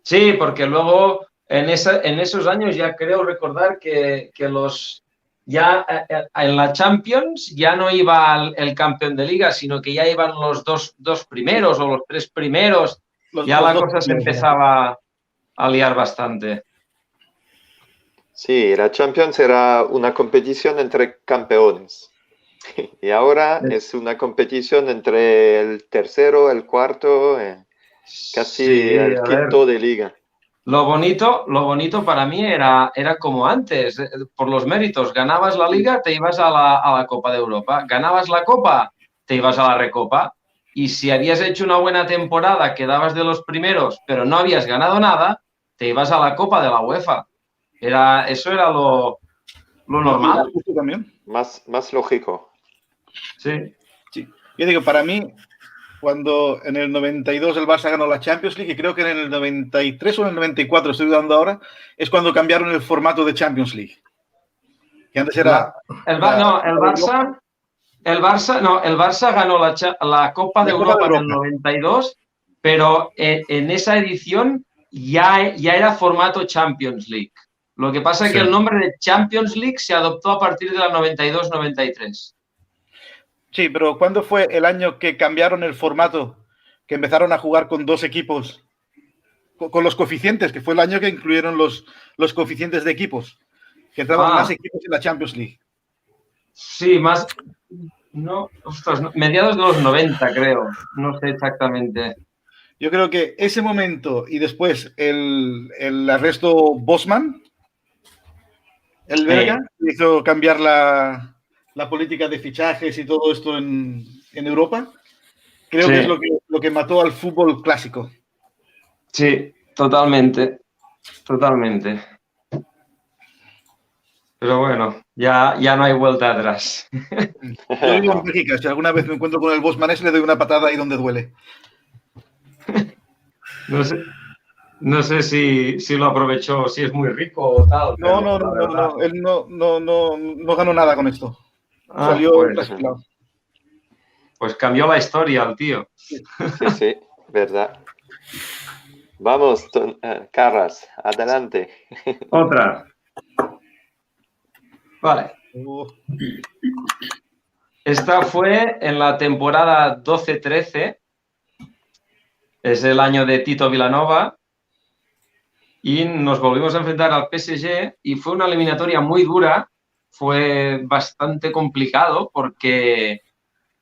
Sí, porque luego en esos años ya creo recordar que en la Champions ya no iba el campeón de liga, sino que ya iban los dos primeros o los tres primeros. La cosa se empezaba a liar bastante. Sí, la Champions era una competición entre campeones. Y ahora es una competición entre el tercero, el cuarto, casi el quinto de liga. Lo bonito para mí era como antes, por los méritos. Ganabas la liga, te ibas a la Copa de Europa. Ganabas la Copa, te ibas a la Recopa. Y si habías hecho una buena temporada, quedabas de los primeros, pero no habías ganado nada, te ibas a la Copa de la UEFA. Eso era lo normal. También. Más lógico. Sí. Yo digo, para mí, cuando en el 92 el Barça ganó la Champions League, y creo que en el 93 o en el 94, estoy dudando ahora, es cuando cambiaron el formato de Champions League. Que antes era... El Barça ganó la Copa de Europa en el 92, pero en esa edición ya era formato Champions League. Lo que pasa es que el nombre de Champions League se adoptó a partir de la 92-93. Sí, pero ¿cuándo fue el año que cambiaron el formato? Que empezaron a jugar con 2 equipos, con los coeficientes, que fue el año que incluyeron los coeficientes de equipos, que entraban más equipos en la Champions League. Sí, más... No, ostras, no, mediados de los 90, creo. No sé exactamente. Yo creo que ese momento y después el arresto Bosman, el belga, hizo cambiar la política de fichajes y todo esto en Europa. Creo que es lo que mató al fútbol clásico. Sí, totalmente. Totalmente. Pero bueno, ya no hay vuelta atrás. Yo vivo en Bélgica. Si alguna vez me encuentro con el Bosman ese, le doy una patada ahí donde duele. No sé si lo aprovechó, si es muy rico o tal. No. Él no ganó nada con esto. Salió trasquilado. Pues cambió la historia el tío. Sí, verdad. Vamos, Carras, adelante. Otra. Vale. Esta fue en la temporada 12-13. Es el año de Tito Vilanova. Y nos volvimos a enfrentar al PSG y fue una eliminatoria muy dura. Fue bastante complicado porque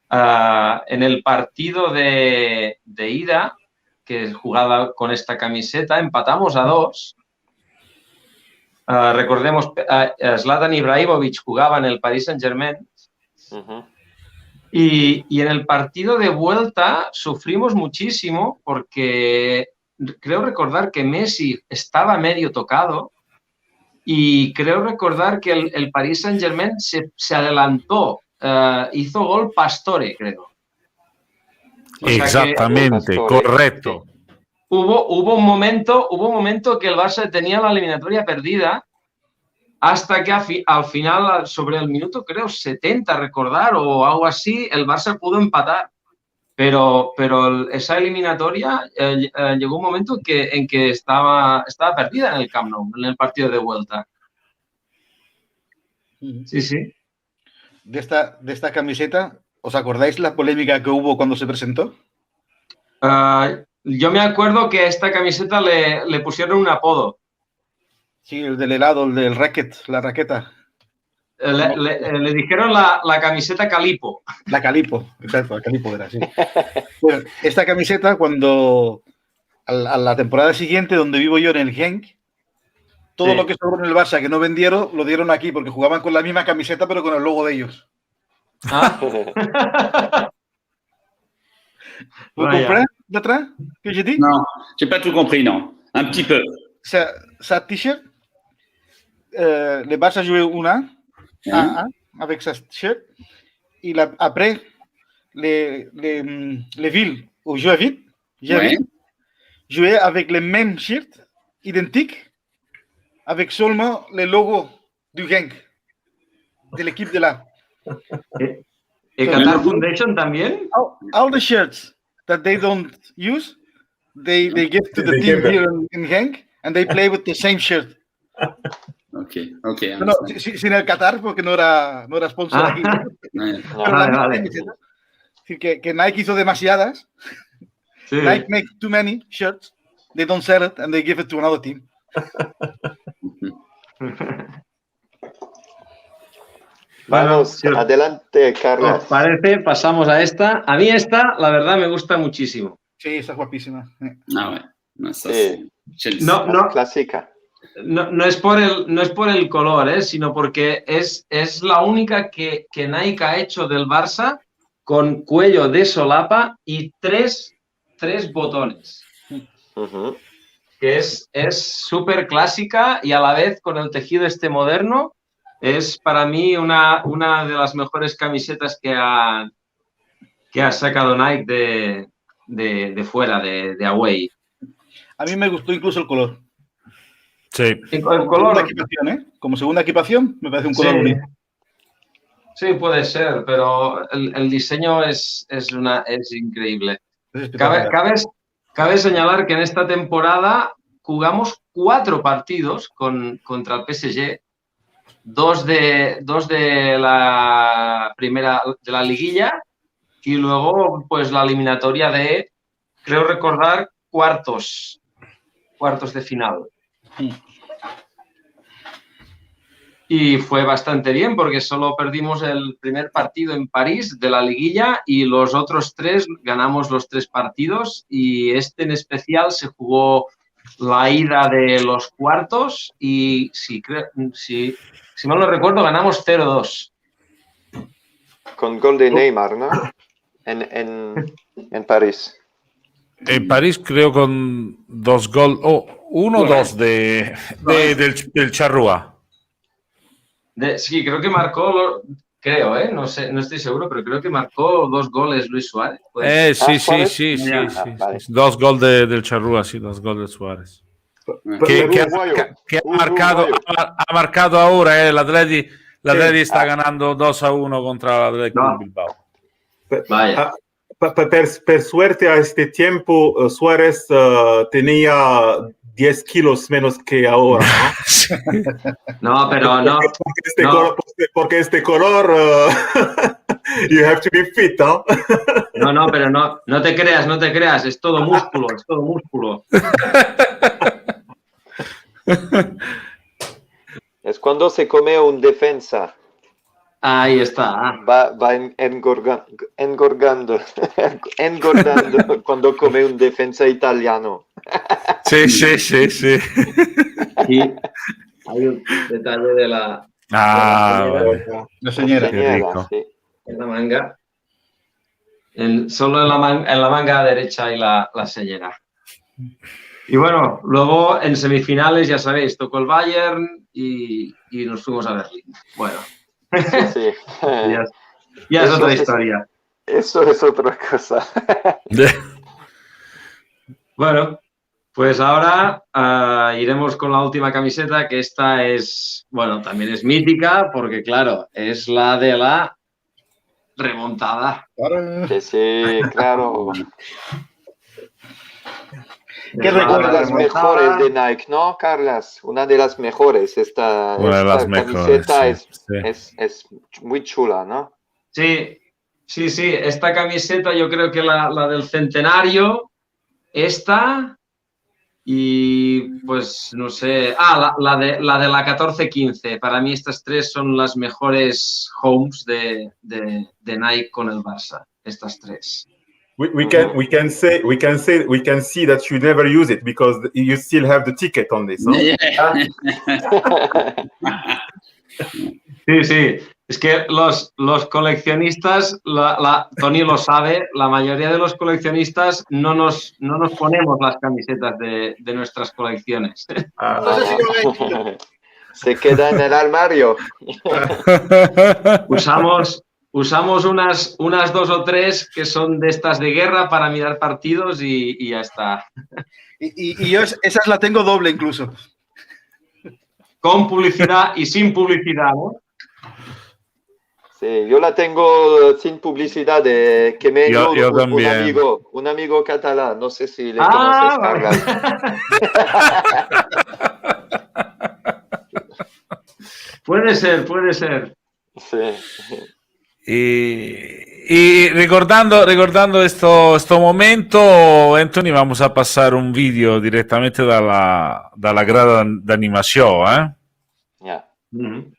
en el partido de ida, que jugaba con esta camiseta, empatamos a 2. Recordemos, Zlatan Ibrahimovic jugaba en el Paris Saint-Germain. Y en el partido de vuelta sufrimos muchísimo porque creo recordar que Messi estaba medio tocado y creo recordar que el Paris Saint-Germain se adelantó. Hizo gol Pastore, creo. Exactamente, correcto. Hubo un momento que el Barça tenía la eliminatoria perdida hasta que al final, sobre el minuto, creo, 70, recordar, o algo así, el Barça pudo empatar. Pero esa eliminatoria llegó un momento en que estaba perdida en el Camp Nou, en el partido de vuelta. Sí. De esta camiseta, ¿os acordáis la polémica que hubo cuando se presentó? Yo me acuerdo que a esta camiseta le pusieron un apodo. Sí, el del helado, el del racket, la raqueta. Le dijeron la camiseta Calipo. La Calipo, exacto, la Calipo era, sí. Bueno, esta camiseta, cuando a la temporada siguiente, donde vivo yo en el Genk, todo lo que sobró en el Barça que no vendieron, lo dieron aquí, porque jugaban con la misma camiseta, pero con el logo de ellos. Vous comprenez, Bertrand, que j'ai dit? Non, j'ai pas tout compris, non. Un petit peu. Sa t-shirt, le Barça jouait 1-1 avec sa t-shirt. Et après, les villes où j'habite jouaient avec les mêmes shirts identiques, avec seulement le logo du Genk, de l'équipe de là. ¿Y Qatar Foundation también? All the shirts that they don't use, they give to the team here in Genk, and they play with the same shirt. Okay. No, sin el Qatar, porque no era sponsor aquí. Vale. Es decir, que Nike hizo demasiadas. Sí. Nike make too many shirts, they don't sell it, and they give it to another team. Vamos, adelante, Carlos. Parece, pasamos a esta. A mí esta, la verdad, me gusta muchísimo. Sí, está guapísima. No, clásica. No es por el color, sino porque es la única que Nike ha hecho del Barça con cuello de solapa y tres botones. Que es súper clásica y a la vez con el tejido moderno. Es para mí una de las mejores camisetas que ha sacado Nike de fuera, de away. A mí me gustó incluso el color. Sí. El color. Como segunda equipación, me parece un color bonito. Sí, puede ser, pero el diseño es increíble. Cabe señalar que en esta temporada jugamos 4 partidos contra el PSG, 2 de la primera de la liguilla y luego pues la eliminatoria de, creo recordar, cuartos de final. Y fue bastante bien porque solo perdimos el primer partido en París de la liguilla y los otros 3 ganamos los 3 partidos y este en especial se jugó la ida de los cuartos y si mal no recuerdo ganamos 0-2. Con gol de Neymar, ¿no? En París. En París creo con 2 goles, 1 o 2 del Charrúa. Sí, creo que marcó, no sé, no estoy seguro, pero creo que marcó 2 goles Luis Suárez. Sí. 2 goles del Charrúa, sí, 2 goles de Suárez. Que ha marcado ahora, el Atleti está ganando 2-1 contra el Atleti Bilbao. Vaya. Per suerte a este tiempo Suárez tenía 10 kilos menos que ahora, ¿no? No, pero no. Porque este color you have to be fit, ¿no? No, pero no te creas, es todo músculo. Es cuando se come un defensa. Ahí está. Va engordando cuando come un defensa italiano. Sí. Y hay un detalle de la señora. Sí. En la manga. Solo en la manga derecha y la señora. Y bueno, luego en semifinales, ya sabéis, tocó el Bayern y nos fuimos a Berlín. Bueno. Sí. Ya es otra historia. Eso es otra cosa. Bueno, pues ahora iremos con la última camiseta, que esta es, bueno, también es mítica, porque claro, es la de la Sí, claro. ¿Qué Una de recuerdas? las mejores de Nike, ¿no, Carlas? Una de las mejores. Esta camiseta es muy chula, ¿no? Sí. Esta camiseta yo creo que la del centenario, esta y pues no sé, la de la 14-15. Para mí estas 3 son las mejores homes de Nike con el Barça. Estas 3. We can see that you never use it because you still have the ticket on this, ¿no? Sí. Es que los coleccionistas, Toni lo sabe, la mayoría de los coleccionistas no nos ponemos las camisetas de nuestras colecciones. Se queda en el armario. Usamos unas 2 o 3 que son de estas de guerra para mirar partidos y ya está. Y yo esas la tengo doble incluso. Con publicidad y sin publicidad, ¿no? Sí, yo la tengo sin publicidad de que me dio un amigo catalán. No sé si le conoces, Carlas. Puede ser. Sí. Y recordando este momento, Anthony, vamos a pasar un vídeo directamente de la grada de animación, Yeah. Mm-hmm.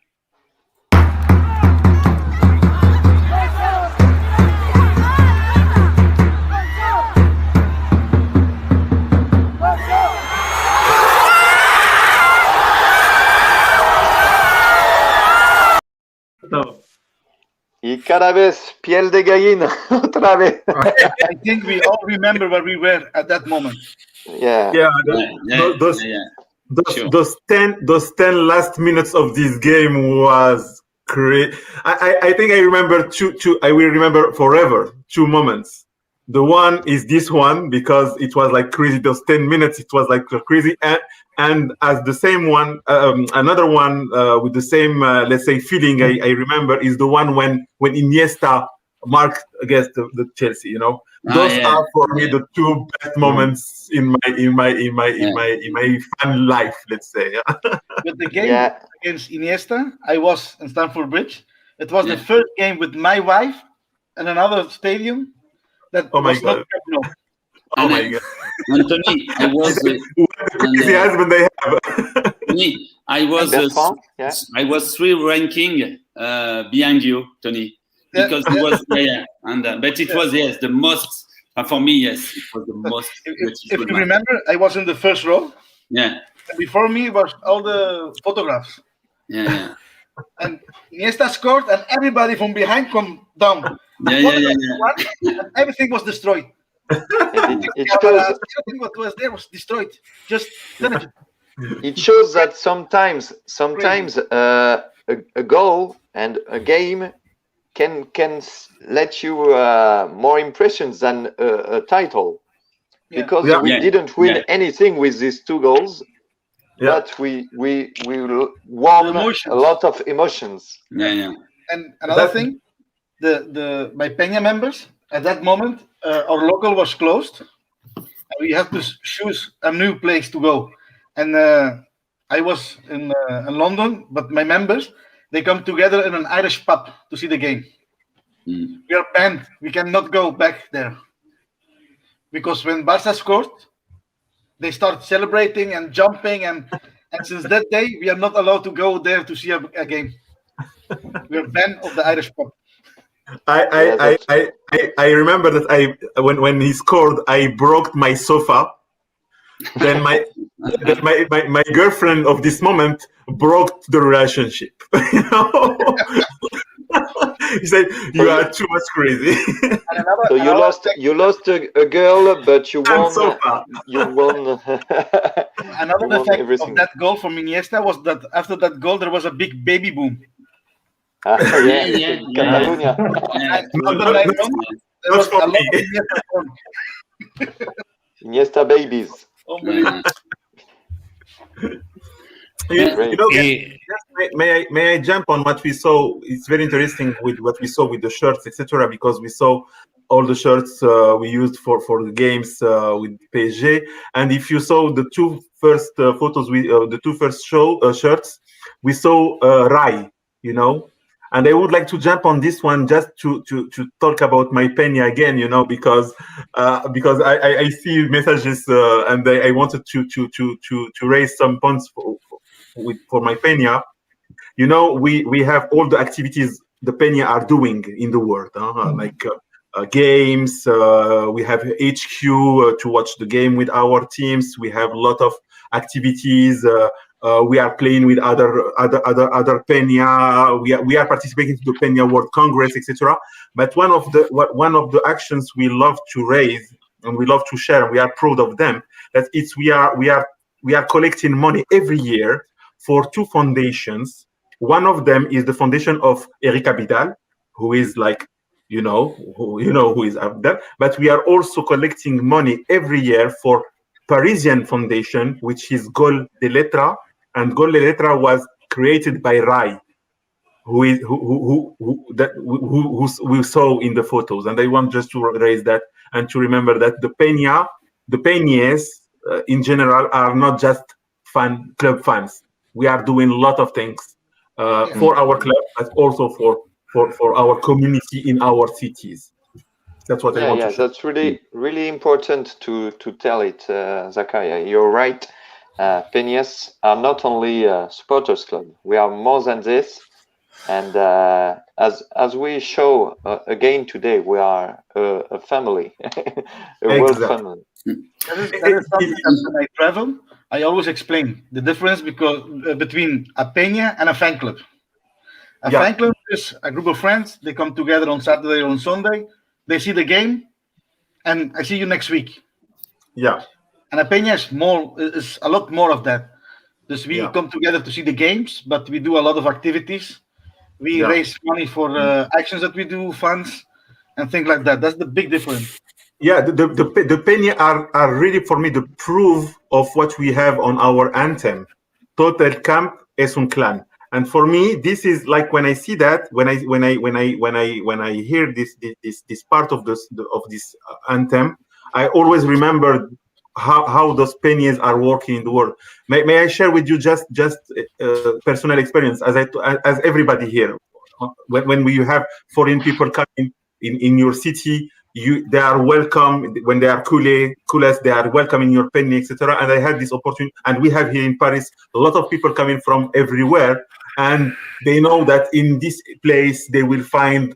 Y cada vez piel de gallina, otra vez. I think we all remember where we were at that moment. Those 10 last minutes of this game was crazy. I think I remember I will remember forever 2 moments. The one is this one because it was like crazy. Those 10 minutes, it was like crazy. And as the same one, another one with the same, let's say, feeling I remember is the one when Iniesta marked against the Chelsea, you know. Those are for me the two best moments in my fan life, let's say. But the game against Iniesta, I was in Stamford Bridge. It was the first game with my wife in another stadium that was not Camp Nou. Oh my God! Anthony, I was crazy husband they have. Tony, I was 3 ranking behind you, Tony, because it was but it was the most for me. Yes, it was the most. If you remember, I was in the first row. Yeah. And before me was all the photographs. Yeah. And Iniesta scored, and everybody from behind come down. And everything was destroyed. It shows, everything what was there was destroyed. Just finished. It shows that sometimes a goal and a game can let you more impressions than a title, because we didn't win anything with these 2 goals. But we won a lot of emotions. And another thing, my Penya members at that moment, our local was closed, and we had to choose a new place to go. And I was in London, but my members, they come together in an Irish pub to see the game. We are banned; we cannot go back there because when Barça scored, they start celebrating and jumping, and since that day, we are not allowed to go there to see a game. We are banned of the Irish pub. I remember that when he scored, I broke my sofa. Then my girlfriend of this moment broke the relationship. You know? He said, "You are too much crazy." So you lost a girl, but you won. You won. Another effect of that goal from Iniesta was that after that goal, there was a big baby boom. Catalonia. There was a lot of Iniesta babies. May I jump on what we saw? It's very interesting with what we saw with the shirts, etc. Because we saw all the shirts we used for the games with PSG. And if you saw the 2 first photos, the 2 first shirts, we saw Rai, you know. And I would like to jump on this one just to talk about my Penya again, you know, because I see messages and I wanted to raise some points for my Penya. You know, we have all the activities the Penya are doing in the world, like games. We have HQ to watch the game with our teams. We have a lot of activities. We are playing with other Penya. We are participating to the Penya World Congress, etc. But one of the actions we love to raise and we love to share, and we are proud of them. That it's we are collecting money every year for 2 foundations. One of them is the foundation of Eric Abidal, who is like who is Abidal. But we are also collecting money every year for Parisian foundation, which is Gol de Letra. And Gol de Letra was created by Rai, who we saw in the photos. And I want just to raise that and to remember that the Penyes in general are not just club fans. We are doing a lot of things for our club, but also for our community in our cities. That's what I want to say. That's really important to tell it, Zakaria. You're right. Penyes are not only a supporters club. We are more than this. And as we show again today, we are a family, world family. That is something that when I travel, I always explain the difference between a Penya and a fan club. A fan club is a group of friends. They come together on Saturday or on Sunday. They see the game, and I see you next week. Yeah. And a Penya is a lot more of that. Dus we come together to see the games, but we do a lot of activities. We raise money for actions that we do, funds, and things like that. That's the big difference. Yeah, the Penya are really, for me, the proof of what we have on our anthem. Tot el camp es un clan. And for me, this is like when I see that, when I hear this part of this anthem, I always remember how those Penyes are working in the world. May I share with you just personal experience as everybody here. When you have foreign people coming in your city, they are welcome. When they are coolest, they are welcome in your Penya, etc. And I had this opportunity, and we have here in Paris a lot of people coming from everywhere, and they know that in this place they will find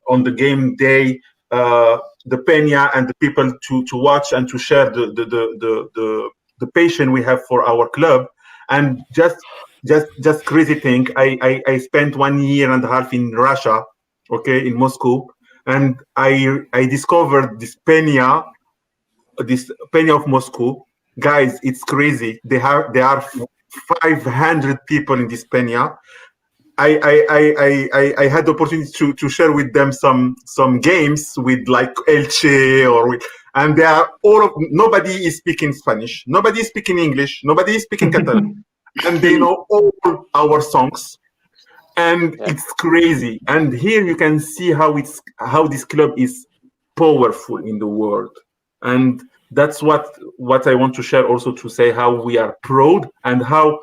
on the game day the Penya and the people to watch and to share the passion we have for our club. And just crazy thing, I spent 1.5 years in Russia, okay, in Moscow, and I discovered this Penya of Moscow. Guys, it's crazy. There are 500 people in this Penya. I had the opportunity to share with them some games with like Elche and they are nobody is speaking Spanish, nobody is speaking English, nobody is speaking Catalan, and they know all our songs. And it's crazy. And here you can see how this club is powerful in the world. And that's what I want to share also, to say how we are proud and how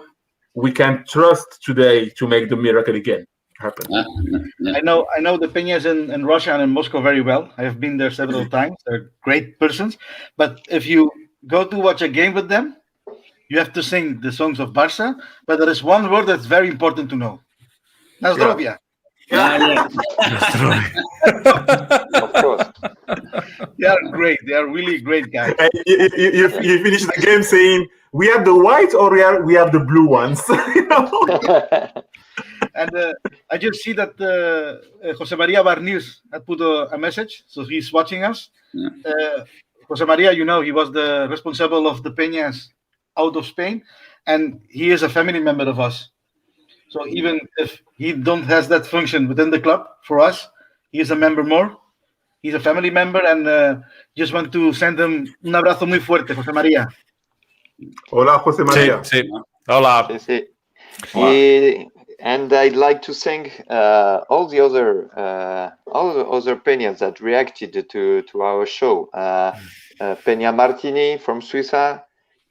we can trust today to make the miracle again happen. I know the Penyes in Russia and in Moscow very well. I have been there several times. They're great persons. But if you go to watch a game with them, you have to sing the songs of Barça. But there is one word that's very important to know. Nazdrovia. Of course. They are great. They are really great guys. You finish the game saying, we are the white or we are the blue ones. And I just see that Jose Maria Barnius had put a message, so he's watching us. Jose Maria, he was the responsible of the Peñas out of Spain, and he is a family member of us. So even if he has that function within the club, for us, he is a member more. He's a family member, and just want to send him un abrazo muy fuerte, Jose María. Hola, Jose María. Sí. Hola. Sí. And I'd like to thank all the other Peñas that reacted to our show. Penya Martini from Suiza,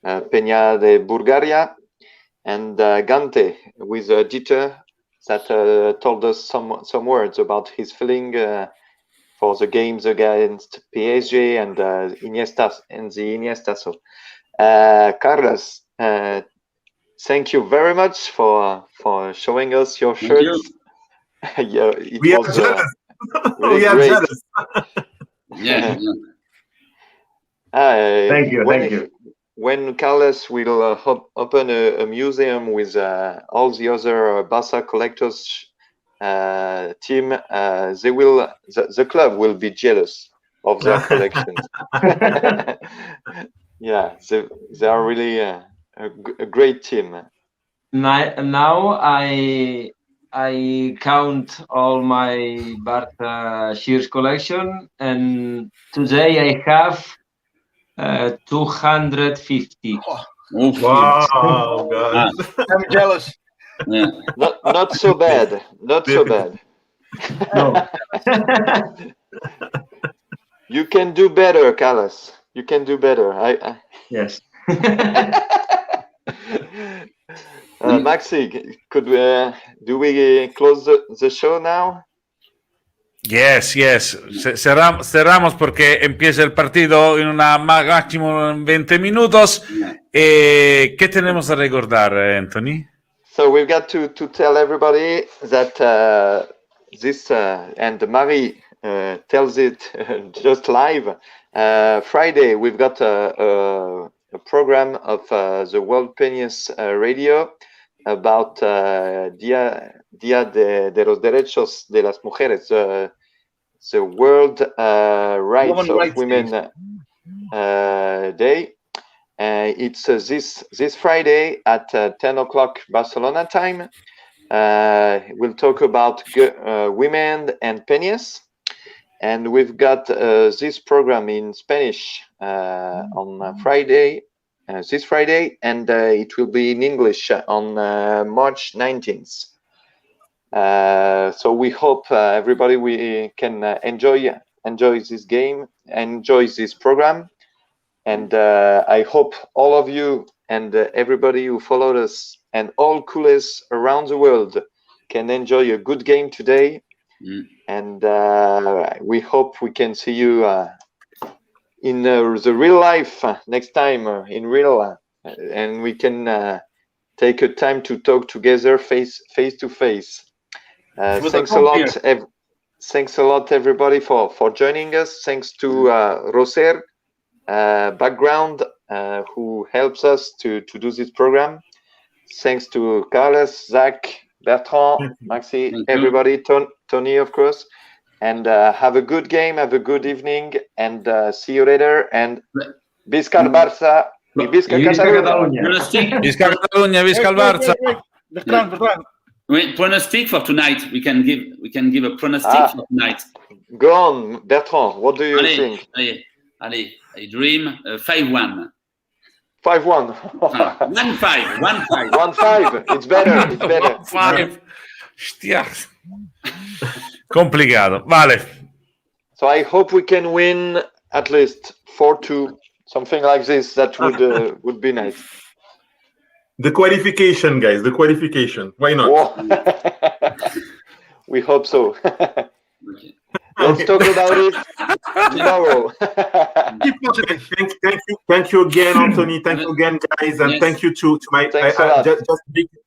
Penya de Bulgaria, and Gante with Dieter that told us some words about his feeling for the games against PSG and Iniesta and the Iniesta. So, Carlos, thank you very much for showing us your shirts. Yeah, we are jealous. Really we are great. jealous. Yeah. Thank you. When Carlos will open a museum with all the other Barça collectors team, the club will be jealous of their collections. Yeah, they are really a great team. Now I count all my Barça shirts collection, and today I have 250. Wow, God. I'm jealous. Yeah. Not so bad. Not so bad. No. You can do better, Carlos. You can do better. Yes. Maxi, do we close the show now? Yes. Cerramos porque empieza el partido en máximo 20 minutos. ¿Qué tenemos a recordar, Anthony? So we've got to tell everybody that this, and Marie tells it just live, Friday we've got a program of the World Penyes Radio about Día de los Derechos de las Mujeres, the World Rights of Women Day. It's this Friday at 10 o'clock Barcelona time. We'll talk about women and Penyes. And we've got this program in Spanish on Friday, this Friday, and it will be in English on March 19th. So we hope everybody we can enjoy this game, enjoy this program, and I hope all of you and everybody who followed us and all coolers around the world can enjoy a good game today. And we hope we can see you in the real life next time in real, and we can take a time to talk together face to face. Thanks a lot. Thanks a lot, everybody, for joining us. Thanks to Roser background who helps us to do this program. Thanks to Carlos, Zach, Bertrand, Maxi, everybody, Tony, of course. And have a good game, have a good evening, and see you later. And Visca el Barça y Visca Catalunya. Visca Catalunya, Visca el Barça. Wait, pronostic for tonight. We can give a pronostic for tonight. Go on, Bertrand. What do you think? Allez, I dream 5-1. 5-1. 1-5. 1-5. 1-5. It's better. It's better. 1-5. Stia. Complicato. Vale. So I hope we can win at least 4-2, something like this. That would be nice. The qualification, guys. The qualification. Why not? We hope so. Let's talk about it tomorrow. Thank you again, Anthony. Thank you again, guys, and thank you to my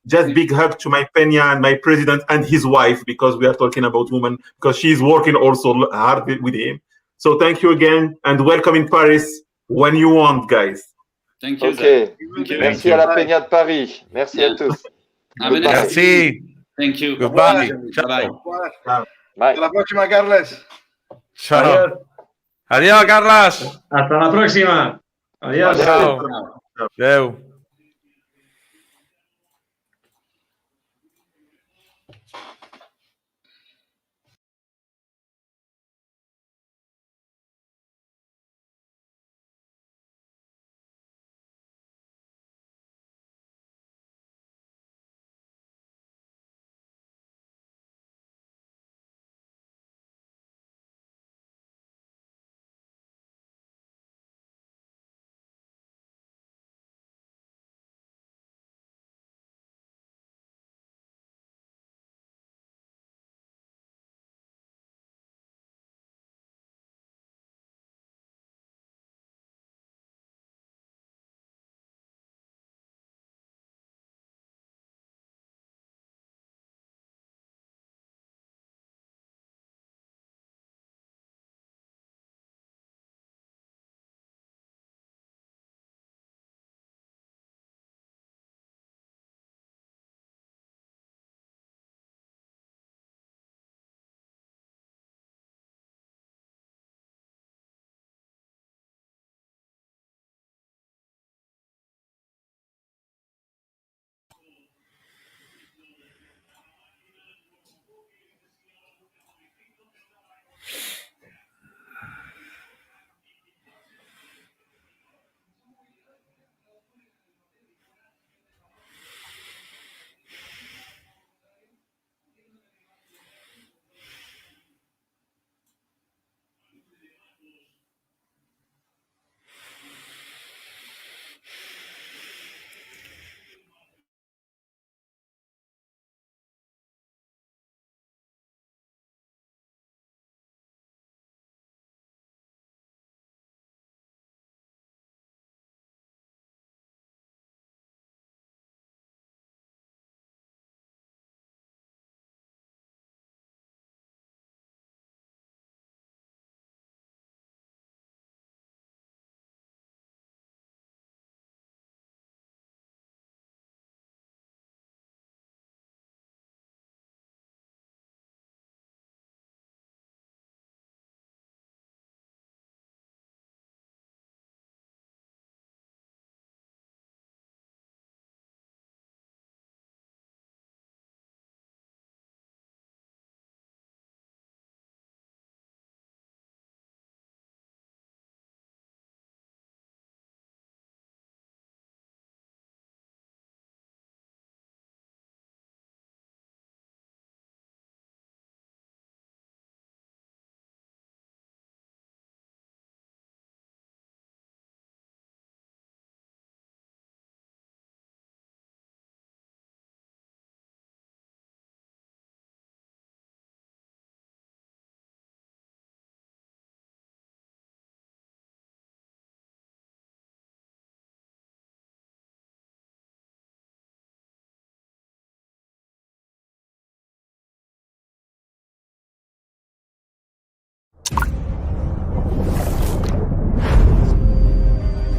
just big hug to my Penya and my president and his wife, because we are talking about women, because she's working also hard with him. So thank you again, and welcome in Paris when you want, guys. Thank you. Okay. Merci à la Penya de Paris. Merci à tous. Merci. Thank you. Goodbye. Bye. Bye. Hasta la próxima, Carles. Ciao. Adiós, Carles. Hasta la próxima. Adiós. Ciao. Adeu.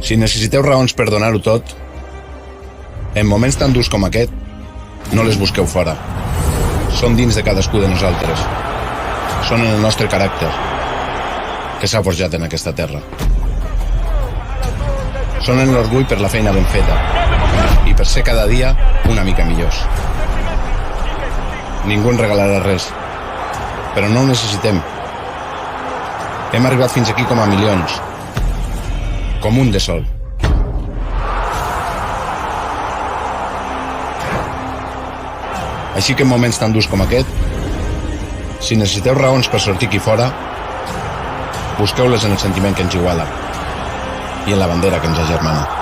Si necessiteu raons per donar-ho tot, en moments tan durs com aquest, no les busqueu fora. Són dins de cadascú de nosaltres. Són en el nostre caràcter, que s'ha forjat en aquesta terra. Són en l'orgull per la feina ben feta i per ser cada dia una mica millors. Ningú ens regalarà res, però no ho necessitem. Hem arribat fins aquí com a milions, com un de sol. Així que en moments tan durs com aquest, si necessiteu raons per sortir aquí fora, busqueu-les en el sentiment que ens iguala i en la bandera que ens agermana.